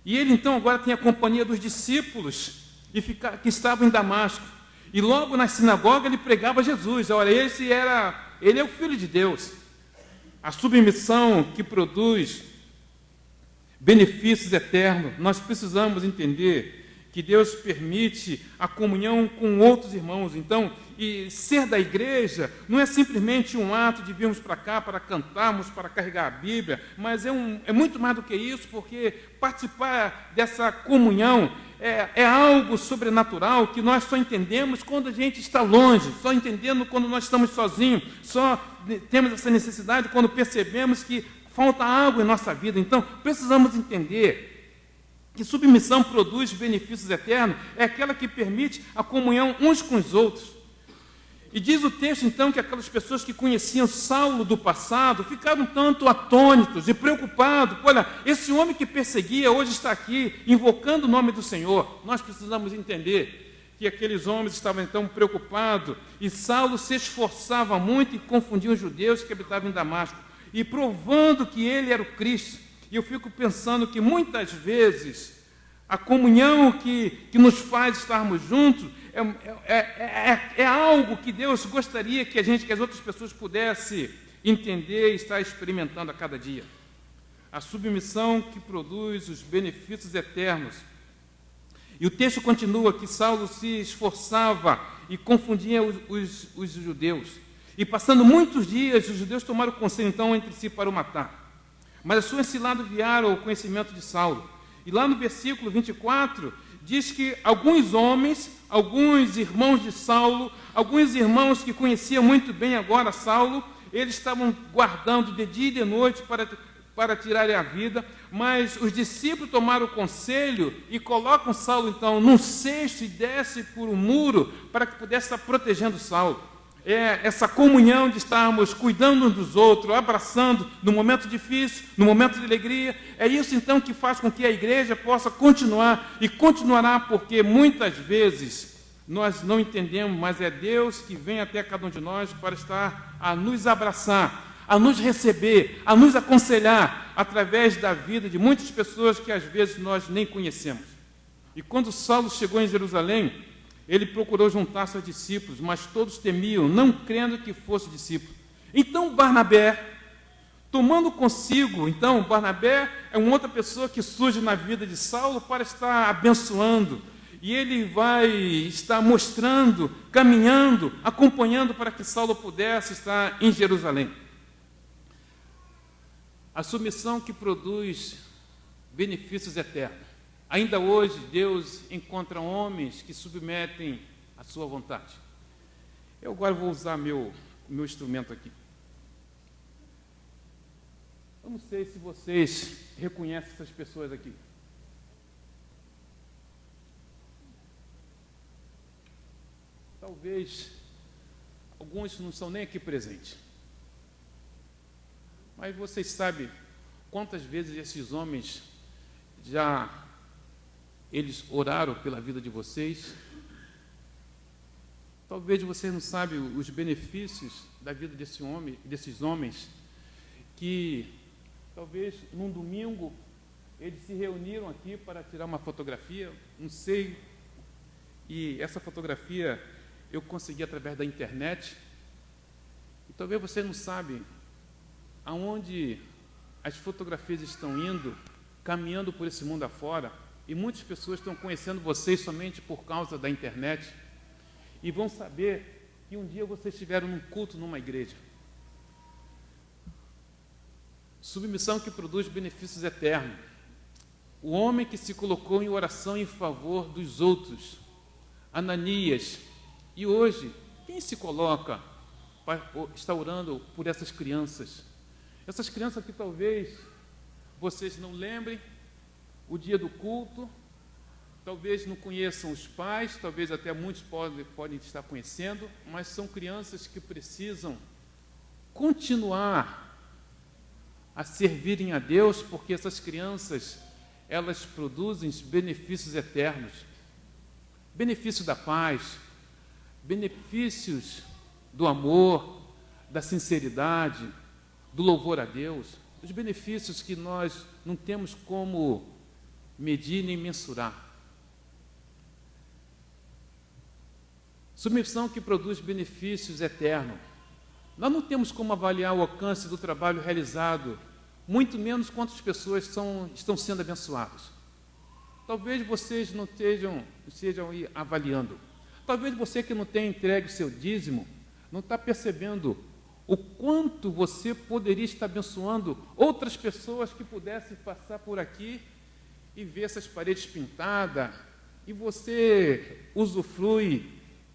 E ele então agora tem a companhia dos discípulos que estavam em Damasco. E logo na sinagoga ele pregava Jesus. Olha, ele é o Filho de Deus. A submissão que produz benefícios eternos. Nós precisamos entender que Deus permite a comunhão com outros irmãos. Então, e ser da igreja não é simplesmente um ato de virmos para cá para cantarmos, para carregar a Bíblia, mas é muito mais do que isso, porque participar dessa comunhão é algo sobrenatural que nós só entendemos quando a gente está longe, só entendendo quando nós estamos sozinhos, só temos essa necessidade quando percebemos que falta algo em nossa vida. Então, precisamos entender que submissão produz benefícios eternos, é aquela que permite a comunhão uns com os outros. E diz o texto, então, que aquelas pessoas que conheciam Saulo do passado ficaram tanto atônitos e preocupados. Olha, esse homem que perseguia hoje está aqui, invocando o nome do Senhor. Nós precisamos entender que aqueles homens estavam, então, preocupados, e Saulo se esforçava muito em confundir os judeus que habitavam em Damasco, e provando que ele era o Cristo. E eu fico pensando que muitas vezes a comunhão que nos faz estarmos juntos é algo que Deus gostaria que as outras pessoas pudessem entender e estar experimentando a cada dia. A submissão que produz os benefícios eternos. E o texto continua que Saulo se esforçava e confundia os judeus. E passando muitos dias, os judeus tomaram conselho então entre si para o matar. Mas a sua cilada vieram ao conhecimento de Saulo. E lá no versículo 24, diz que alguns homens, alguns irmãos de Saulo, alguns irmãos que conheciam muito bem agora Saulo, eles estavam guardando de dia e de noite para tirarem a vida, mas os discípulos tomaram o conselho e colocam Saulo, então, num cesto e desce por um muro para que pudesse estar protegendo Saulo. É essa comunhão de estarmos cuidando uns dos outros, abraçando no momento difícil, no momento de alegria. É isso, então, que faz com que a igreja possa continuar e continuará, porque muitas vezes nós não entendemos, mas é Deus que vem até cada um de nós para estar a nos abraçar, a nos receber, a nos aconselhar através da vida de muitas pessoas que às vezes nós nem conhecemos. E quando Saulo chegou em Jerusalém, ele procurou juntar-se aos discípulos, mas todos temiam, não crendo que fosse discípulo. Então Barnabé, tomando consigo, então Barnabé é uma outra pessoa que surge na vida de Saulo para estar abençoando, e ele vai estar mostrando, caminhando, acompanhando para que Saulo pudesse estar em Jerusalém. A submissão que produz benefícios eternos. Ainda hoje, Deus encontra homens que submetem à sua vontade. Eu agora vou usar meu instrumento aqui. Eu não sei se vocês reconhecem essas pessoas aqui. Talvez alguns não são nem aqui presentes. Mas vocês sabem quantas vezes esses homens eles oraram pela vida de vocês? Talvez vocês não saibam os benefícios da vida desses homens, que talvez num domingo eles se reuniram aqui para tirar uma fotografia, não sei, e essa fotografia eu consegui através da internet, e talvez vocês não sabem aonde as fotografias estão indo, caminhando por esse mundo afora, e muitas pessoas estão conhecendo vocês somente por causa da internet, e vão saber que um dia vocês estiveram num culto numa igreja. Submissão que produz benefícios eternos. O homem que se colocou em oração em favor dos outros, Ananias. E hoje, quem se coloca para estar orando por essas crianças? Essas crianças que talvez vocês não lembrem o dia do culto, talvez não conheçam os pais, talvez até muitos podem estar conhecendo, mas são crianças que precisam continuar a servirem a Deus, porque essas crianças, elas produzem benefícios eternos, benefícios da paz, benefícios do amor, da sinceridade, do louvor a Deus, os benefícios que nós não temos como medir nem mensurar. Submissão que produz benefícios eternos. Nós não temos como avaliar o alcance do trabalho realizado, muito menos quantas pessoas estão sendo abençoadas. Talvez vocês não estejam aí avaliando. Talvez você que não tenha entregue o seu dízimo, não está percebendo o quanto você poderia estar abençoando outras pessoas que pudessem passar por aqui e ver essas paredes pintadas, e você usufrui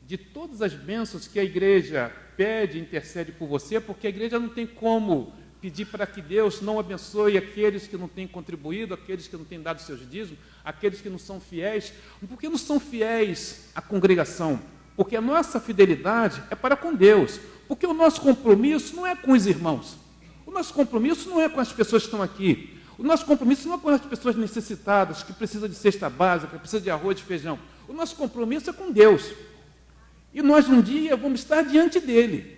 de todas as bênçãos que a igreja pede, intercede por você, porque a igreja não tem como pedir para que Deus não abençoe aqueles que não têm contribuído, aqueles que não têm dado seus dízimos, aqueles que não são fiéis. Porque não são fiéis à congregação? Porque a nossa fidelidade é para com Deus, porque o nosso compromisso não é com os irmãos, o nosso compromisso não é com as pessoas que estão aqui, o nosso compromisso não é com as pessoas necessitadas, que precisam de cesta básica, que precisam de arroz, de feijão. O nosso compromisso é com Deus. E nós um dia vamos estar diante dele.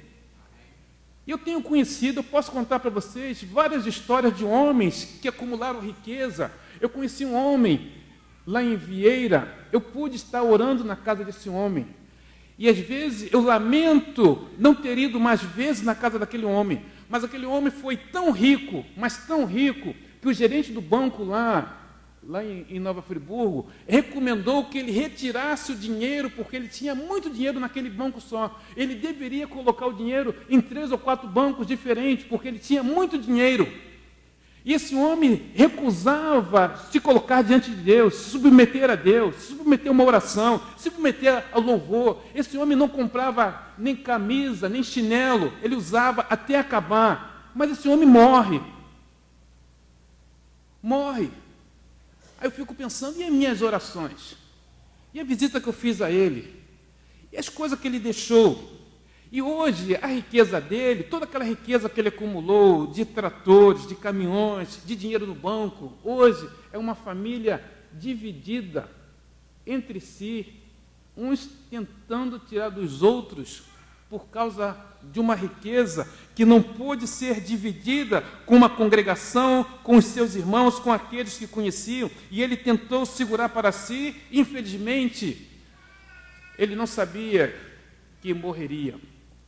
Eu tenho conhecido, eu posso contar para vocês várias histórias de homens que acumularam riqueza. Eu conheci um homem lá em Vieira, eu pude estar orando na casa desse homem. E às vezes eu lamento não ter ido mais vezes na casa daquele homem. Mas aquele homem foi tão rico, mas tão rico, que o gerente do banco lá lá em Nova Friburgo, recomendou que ele retirasse o dinheiro, porque ele tinha muito dinheiro naquele banco só. Ele deveria colocar o dinheiro em 3 ou 4 bancos diferentes, porque ele tinha muito dinheiro. E esse homem recusava se colocar diante de Deus, se submeter a Deus, se submeter a uma oração, se submeter ao louvor. Esse homem não comprava nem camisa, nem chinelo, ele usava até acabar. Mas esse homem morre. Morre. Aí eu fico pensando, e as minhas orações? E a visita que eu fiz a ele? E as coisas que ele deixou? E hoje, a riqueza dele, toda aquela riqueza que ele acumulou, de tratores, de caminhões, de dinheiro no banco, hoje é uma família dividida entre si, uns tentando tirar dos outros por causa de uma riqueza que não pôde ser dividida com uma congregação, com os seus irmãos, com aqueles que conheciam, e ele tentou segurar para si. Infelizmente, ele não sabia que morreria.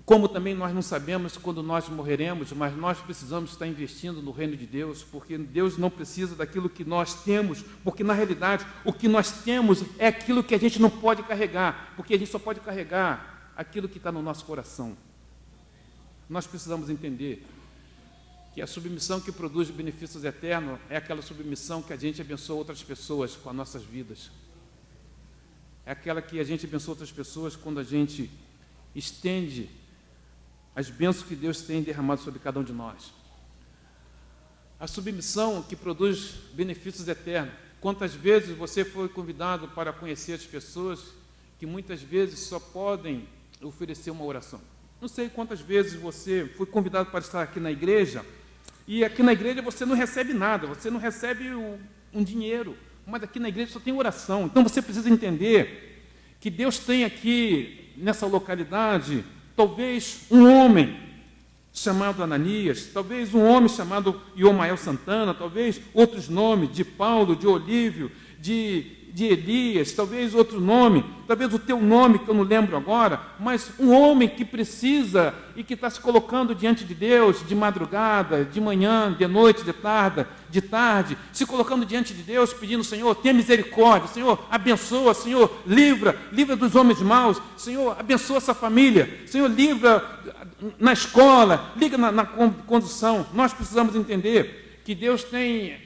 Como também nós não sabemos quando nós morreremos, mas nós precisamos estar investindo no reino de Deus, porque Deus não precisa daquilo que nós temos, porque na realidade o que nós temos é aquilo que a gente não pode carregar, porque a gente só pode carregar aquilo que está no nosso coração. Nós precisamos entender que a submissão que produz benefícios eternos é aquela submissão que a gente abençoa outras pessoas com as nossas vidas. É aquela que a gente abençoa outras pessoas quando a gente estende as bênçãos que Deus tem derramado sobre cada um de nós. A submissão que produz benefícios eternos. Quantas vezes você foi convidado para conhecer as pessoas que muitas vezes só podem oferecer uma oração? Não sei quantas vezes você foi convidado para estar aqui na igreja, e aqui na igreja você não recebe nada, você não recebe um dinheiro, mas aqui na igreja só tem oração. Então você precisa entender que Deus tem aqui, nessa localidade, talvez um homem chamado Ananias, talvez um homem chamado Iomael Santana, talvez outros nomes, de Paulo, de Olívio, de Elias, talvez outro nome, talvez o teu nome, que eu não lembro agora, mas um homem que precisa e que está se colocando diante de Deus de madrugada, de manhã, de noite, de tarde, se colocando diante de Deus, pedindo: Senhor, tenha misericórdia, Senhor, abençoa, Senhor, livra dos homens maus, Senhor, abençoa essa família, Senhor, livra na escola, liga na condução. Nós precisamos entender que Deus tem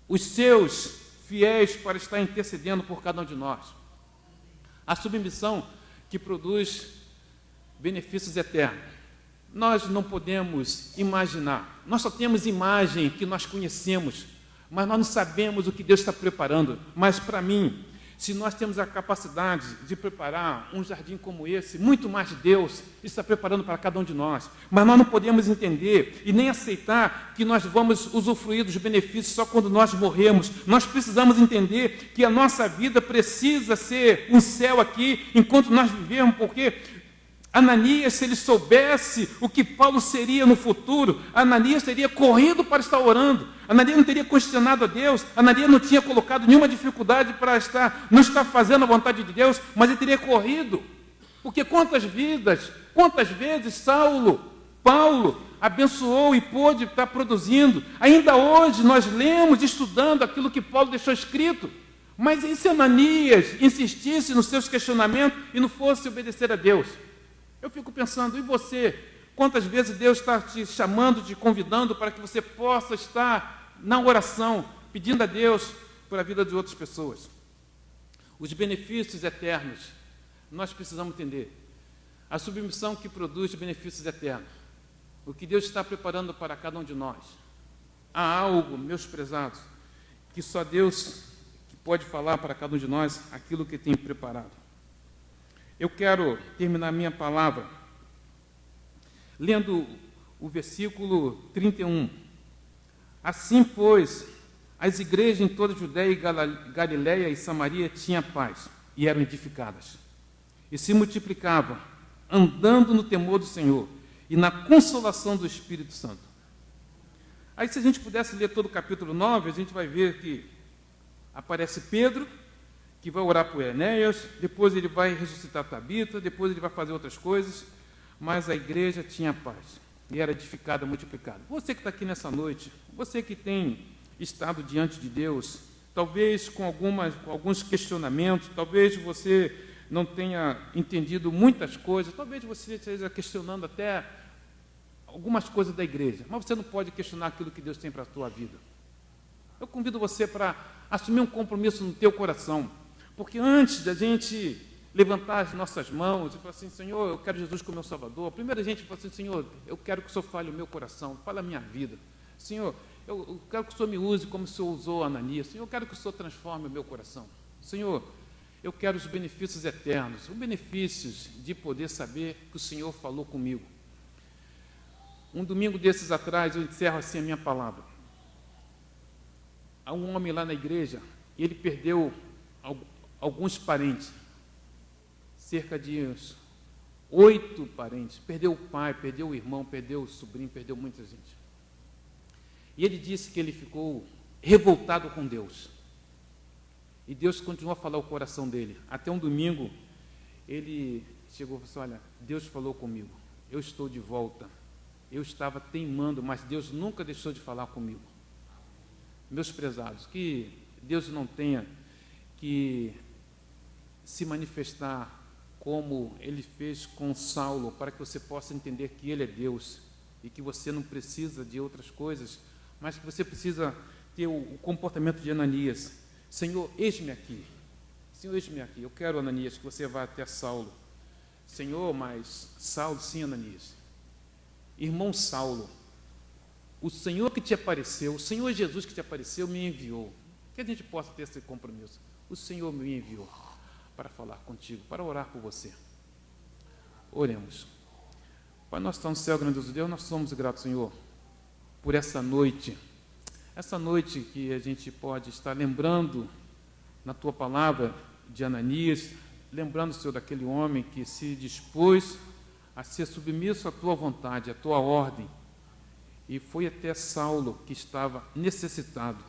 os seus fiéis para estar intercedendo por cada um de nós. A submissão que produz benefícios eternos. Nós não podemos imaginar. Nós só temos imagem que nós conhecemos, mas nós não sabemos o que Deus está preparando. Mas para mim, se nós temos a capacidade de preparar um jardim como esse, muito mais Deus está preparando para cada um de nós. Mas nós não podemos entender e nem aceitar que nós vamos usufruir dos benefícios só quando nós morremos. Nós precisamos entender que a nossa vida precisa ser um céu aqui enquanto nós vivemos, porque Ananias, se ele soubesse o que Paulo seria no futuro, Ananias teria corrido para estar orando. Ananias não teria questionado a Deus. Ananias não tinha colocado nenhuma dificuldade para não estar fazendo a vontade de Deus, mas ele teria corrido. Porque quantas vezes Paulo abençoou e pôde estar produzindo. Ainda hoje nós lemos, estudando aquilo que Paulo deixou escrito. Mas e se Ananias insistisse nos seus questionamentos e não fosse obedecer a Deus? Eu fico pensando, e você? Quantas vezes Deus está te chamando, te convidando para que você possa estar na oração, pedindo a Deus por a vida de outras pessoas? Os benefícios eternos, nós precisamos entender. A submissão que produz benefícios eternos. O que Deus está preparando para cada um de nós. Há algo, meus prezados, que só Deus que pode falar para cada um de nós aquilo que tem preparado. Eu quero terminar minha palavra lendo o versículo 31. Assim, pois, as igrejas em toda a Judéia, Galiléia e Samaria tinham paz e eram edificadas. E se multiplicavam, andando no temor do Senhor e na consolação do Espírito Santo. Aí, se a gente pudesse ler todo o capítulo 9, a gente vai ver que aparece Pedro, que vai orar por Enéas, depois ele vai ressuscitar Tabita, depois ele vai fazer outras coisas, mas a igreja tinha paz e era edificada, multiplicada. Você que está aqui nessa noite, você que tem estado diante de Deus talvez com alguns questionamentos, talvez você não tenha entendido muitas coisas, talvez você esteja questionando até algumas coisas da igreja, mas você não pode questionar aquilo que Deus tem para a tua vida. Eu convido você para assumir um compromisso no teu coração, porque antes da gente levantar as nossas mãos e falar assim, Senhor, eu quero Jesus como meu Salvador, primeiro a gente fala assim, Senhor, eu quero que o Senhor fale o meu coração, fale a minha vida. Senhor, eu quero que o Senhor me use como o Senhor usou Ananias. Senhor, eu quero que o Senhor transforme o meu coração. Senhor, eu quero os benefícios eternos, os benefícios de poder saber que o Senhor falou comigo. Um domingo desses atrás, eu encerro assim a minha palavra. Há um homem lá na igreja, e ele perdeu alguns parentes, cerca de 8 parentes. Perdeu o pai, perdeu o irmão, perdeu o sobrinho, perdeu muita gente. E ele disse que ele ficou revoltado com Deus. E Deus continuou a falar o coração dele. Até um domingo, ele chegou e falou assim, olha, Deus falou comigo, eu estou de volta. Eu estava teimando, mas Deus nunca deixou de falar comigo. Meus prezados, que Deus não tenha que se manifestar como Ele fez com Saulo, para que você possa entender que Ele é Deus e que você não precisa de outras coisas, mas que você precisa ter o comportamento de Ananias. Senhor, eis-me aqui. Senhor, eis-me aqui. Eu quero, Ananias, que você vá até Saulo. Senhor, mas Saulo, sim, Ananias. Irmão Saulo, o Senhor que te apareceu, o Senhor Jesus que te apareceu, me enviou. Que a gente possa ter esse compromisso. O Senhor me enviou para falar contigo, para orar por você. Oremos. Pai nosso que está no céu, grandioso Deus, nós somos gratos, Senhor, por essa noite que a gente pode estar lembrando na Tua palavra de Ananias, lembrando, Senhor, daquele homem que se dispôs a ser submisso à Tua vontade, à Tua ordem, e foi até Saulo, que estava necessitado.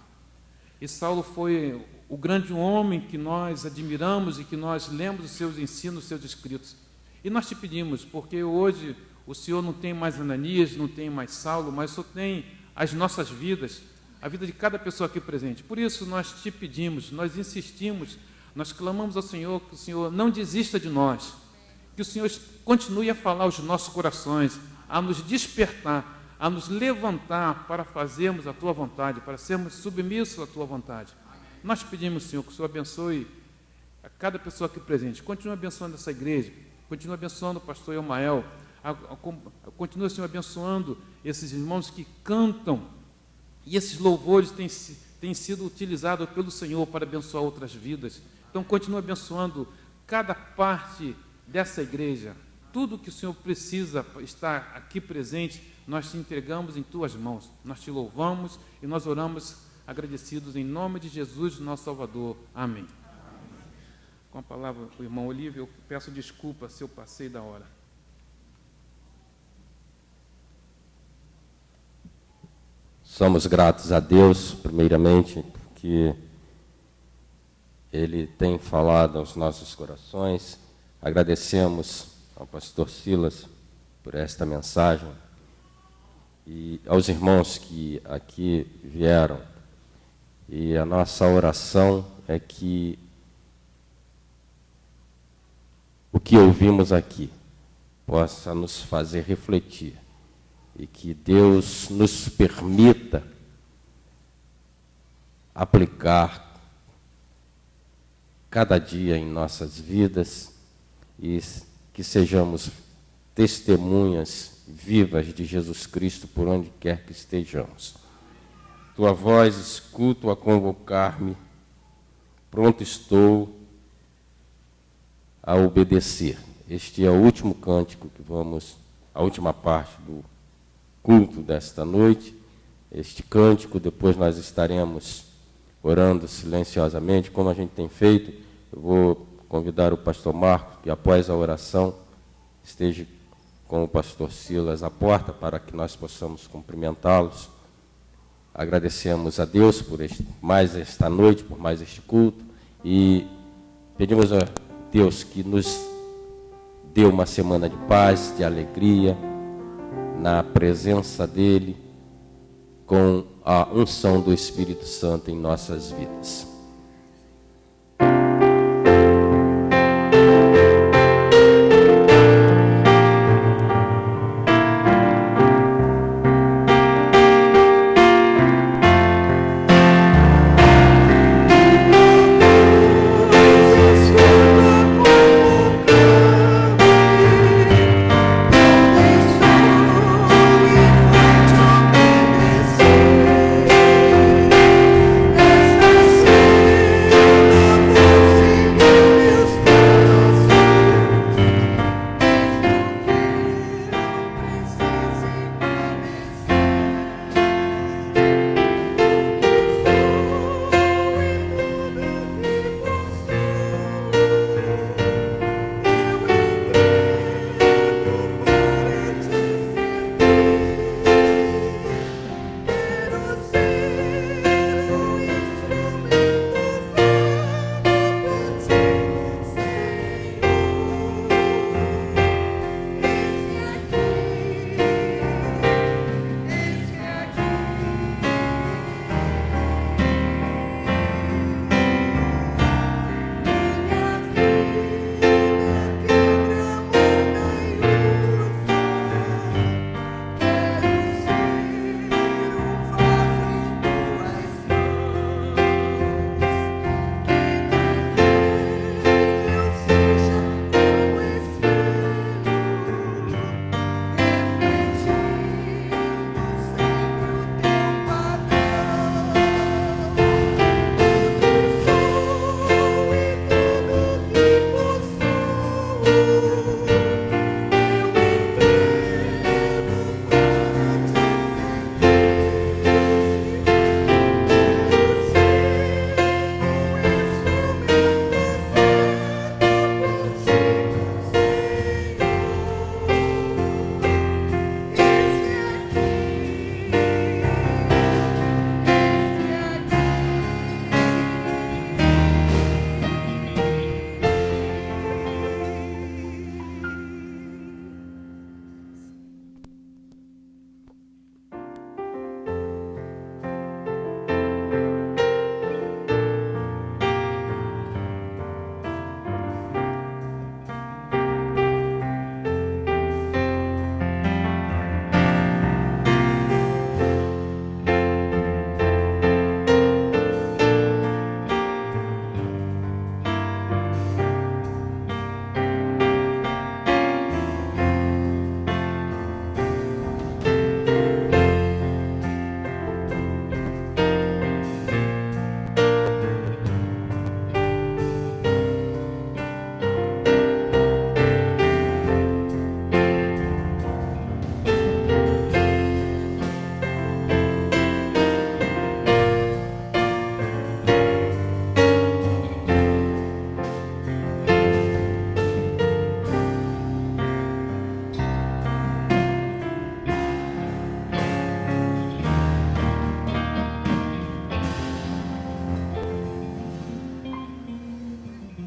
E Saulo foi o grande homem que nós admiramos e que nós lemos os seus ensinos, os seus escritos. E nós te pedimos, porque hoje o Senhor não tem mais Ananias, não tem mais Saulo, mas só tem as nossas vidas, a vida de cada pessoa aqui presente. Por isso nós te pedimos, nós insistimos, nós clamamos ao Senhor que o Senhor não desista de nós, que o Senhor continue a falar aos nossos corações, a nos despertar, a nos levantar para fazermos a Tua vontade, para sermos submissos à Tua vontade. Nós pedimos, Senhor, que o Senhor abençoe a cada pessoa aqui presente, continue abençoando essa igreja, continue abençoando o pastor Elmael, continue, Senhor, abençoando esses irmãos que cantam, e esses louvores têm sido utilizados pelo Senhor para abençoar outras vidas. Então, continue abençoando cada parte dessa igreja. Tudo que o Senhor precisa estar aqui presente, nós te entregamos em Tuas mãos. Nós te louvamos e nós oramos agradecidos em nome de Jesus, nosso Salvador. Amém. Com a palavra o irmão Olívio, eu peço desculpa se eu passei da hora. Somos gratos a Deus, primeiramente, porque Ele tem falado aos nossos corações. Agradecemos ao pastor Silas por esta mensagem e aos irmãos que aqui vieram. E a nossa oração é que o que ouvimos aqui possa nos fazer refletir e que Deus nos permita aplicar cada dia em nossas vidas e que sejamos testemunhas vivas de Jesus Cristo por onde quer que estejamos. Tua voz escuto a convocar-me, pronto estou a obedecer. Este é o último cântico que a última parte do culto desta noite. Este cântico, depois nós estaremos orando silenciosamente, como a gente tem feito. Eu vou convidar o pastor Marcos, que após a oração esteja com o pastor Silas à porta, para que nós possamos cumprimentá-los. Agradecemos a Deus por mais esta noite, por mais este culto, e pedimos a Deus que nos dê uma semana de paz, de alegria, na presença dEle, com a unção do Espírito Santo em nossas vidas.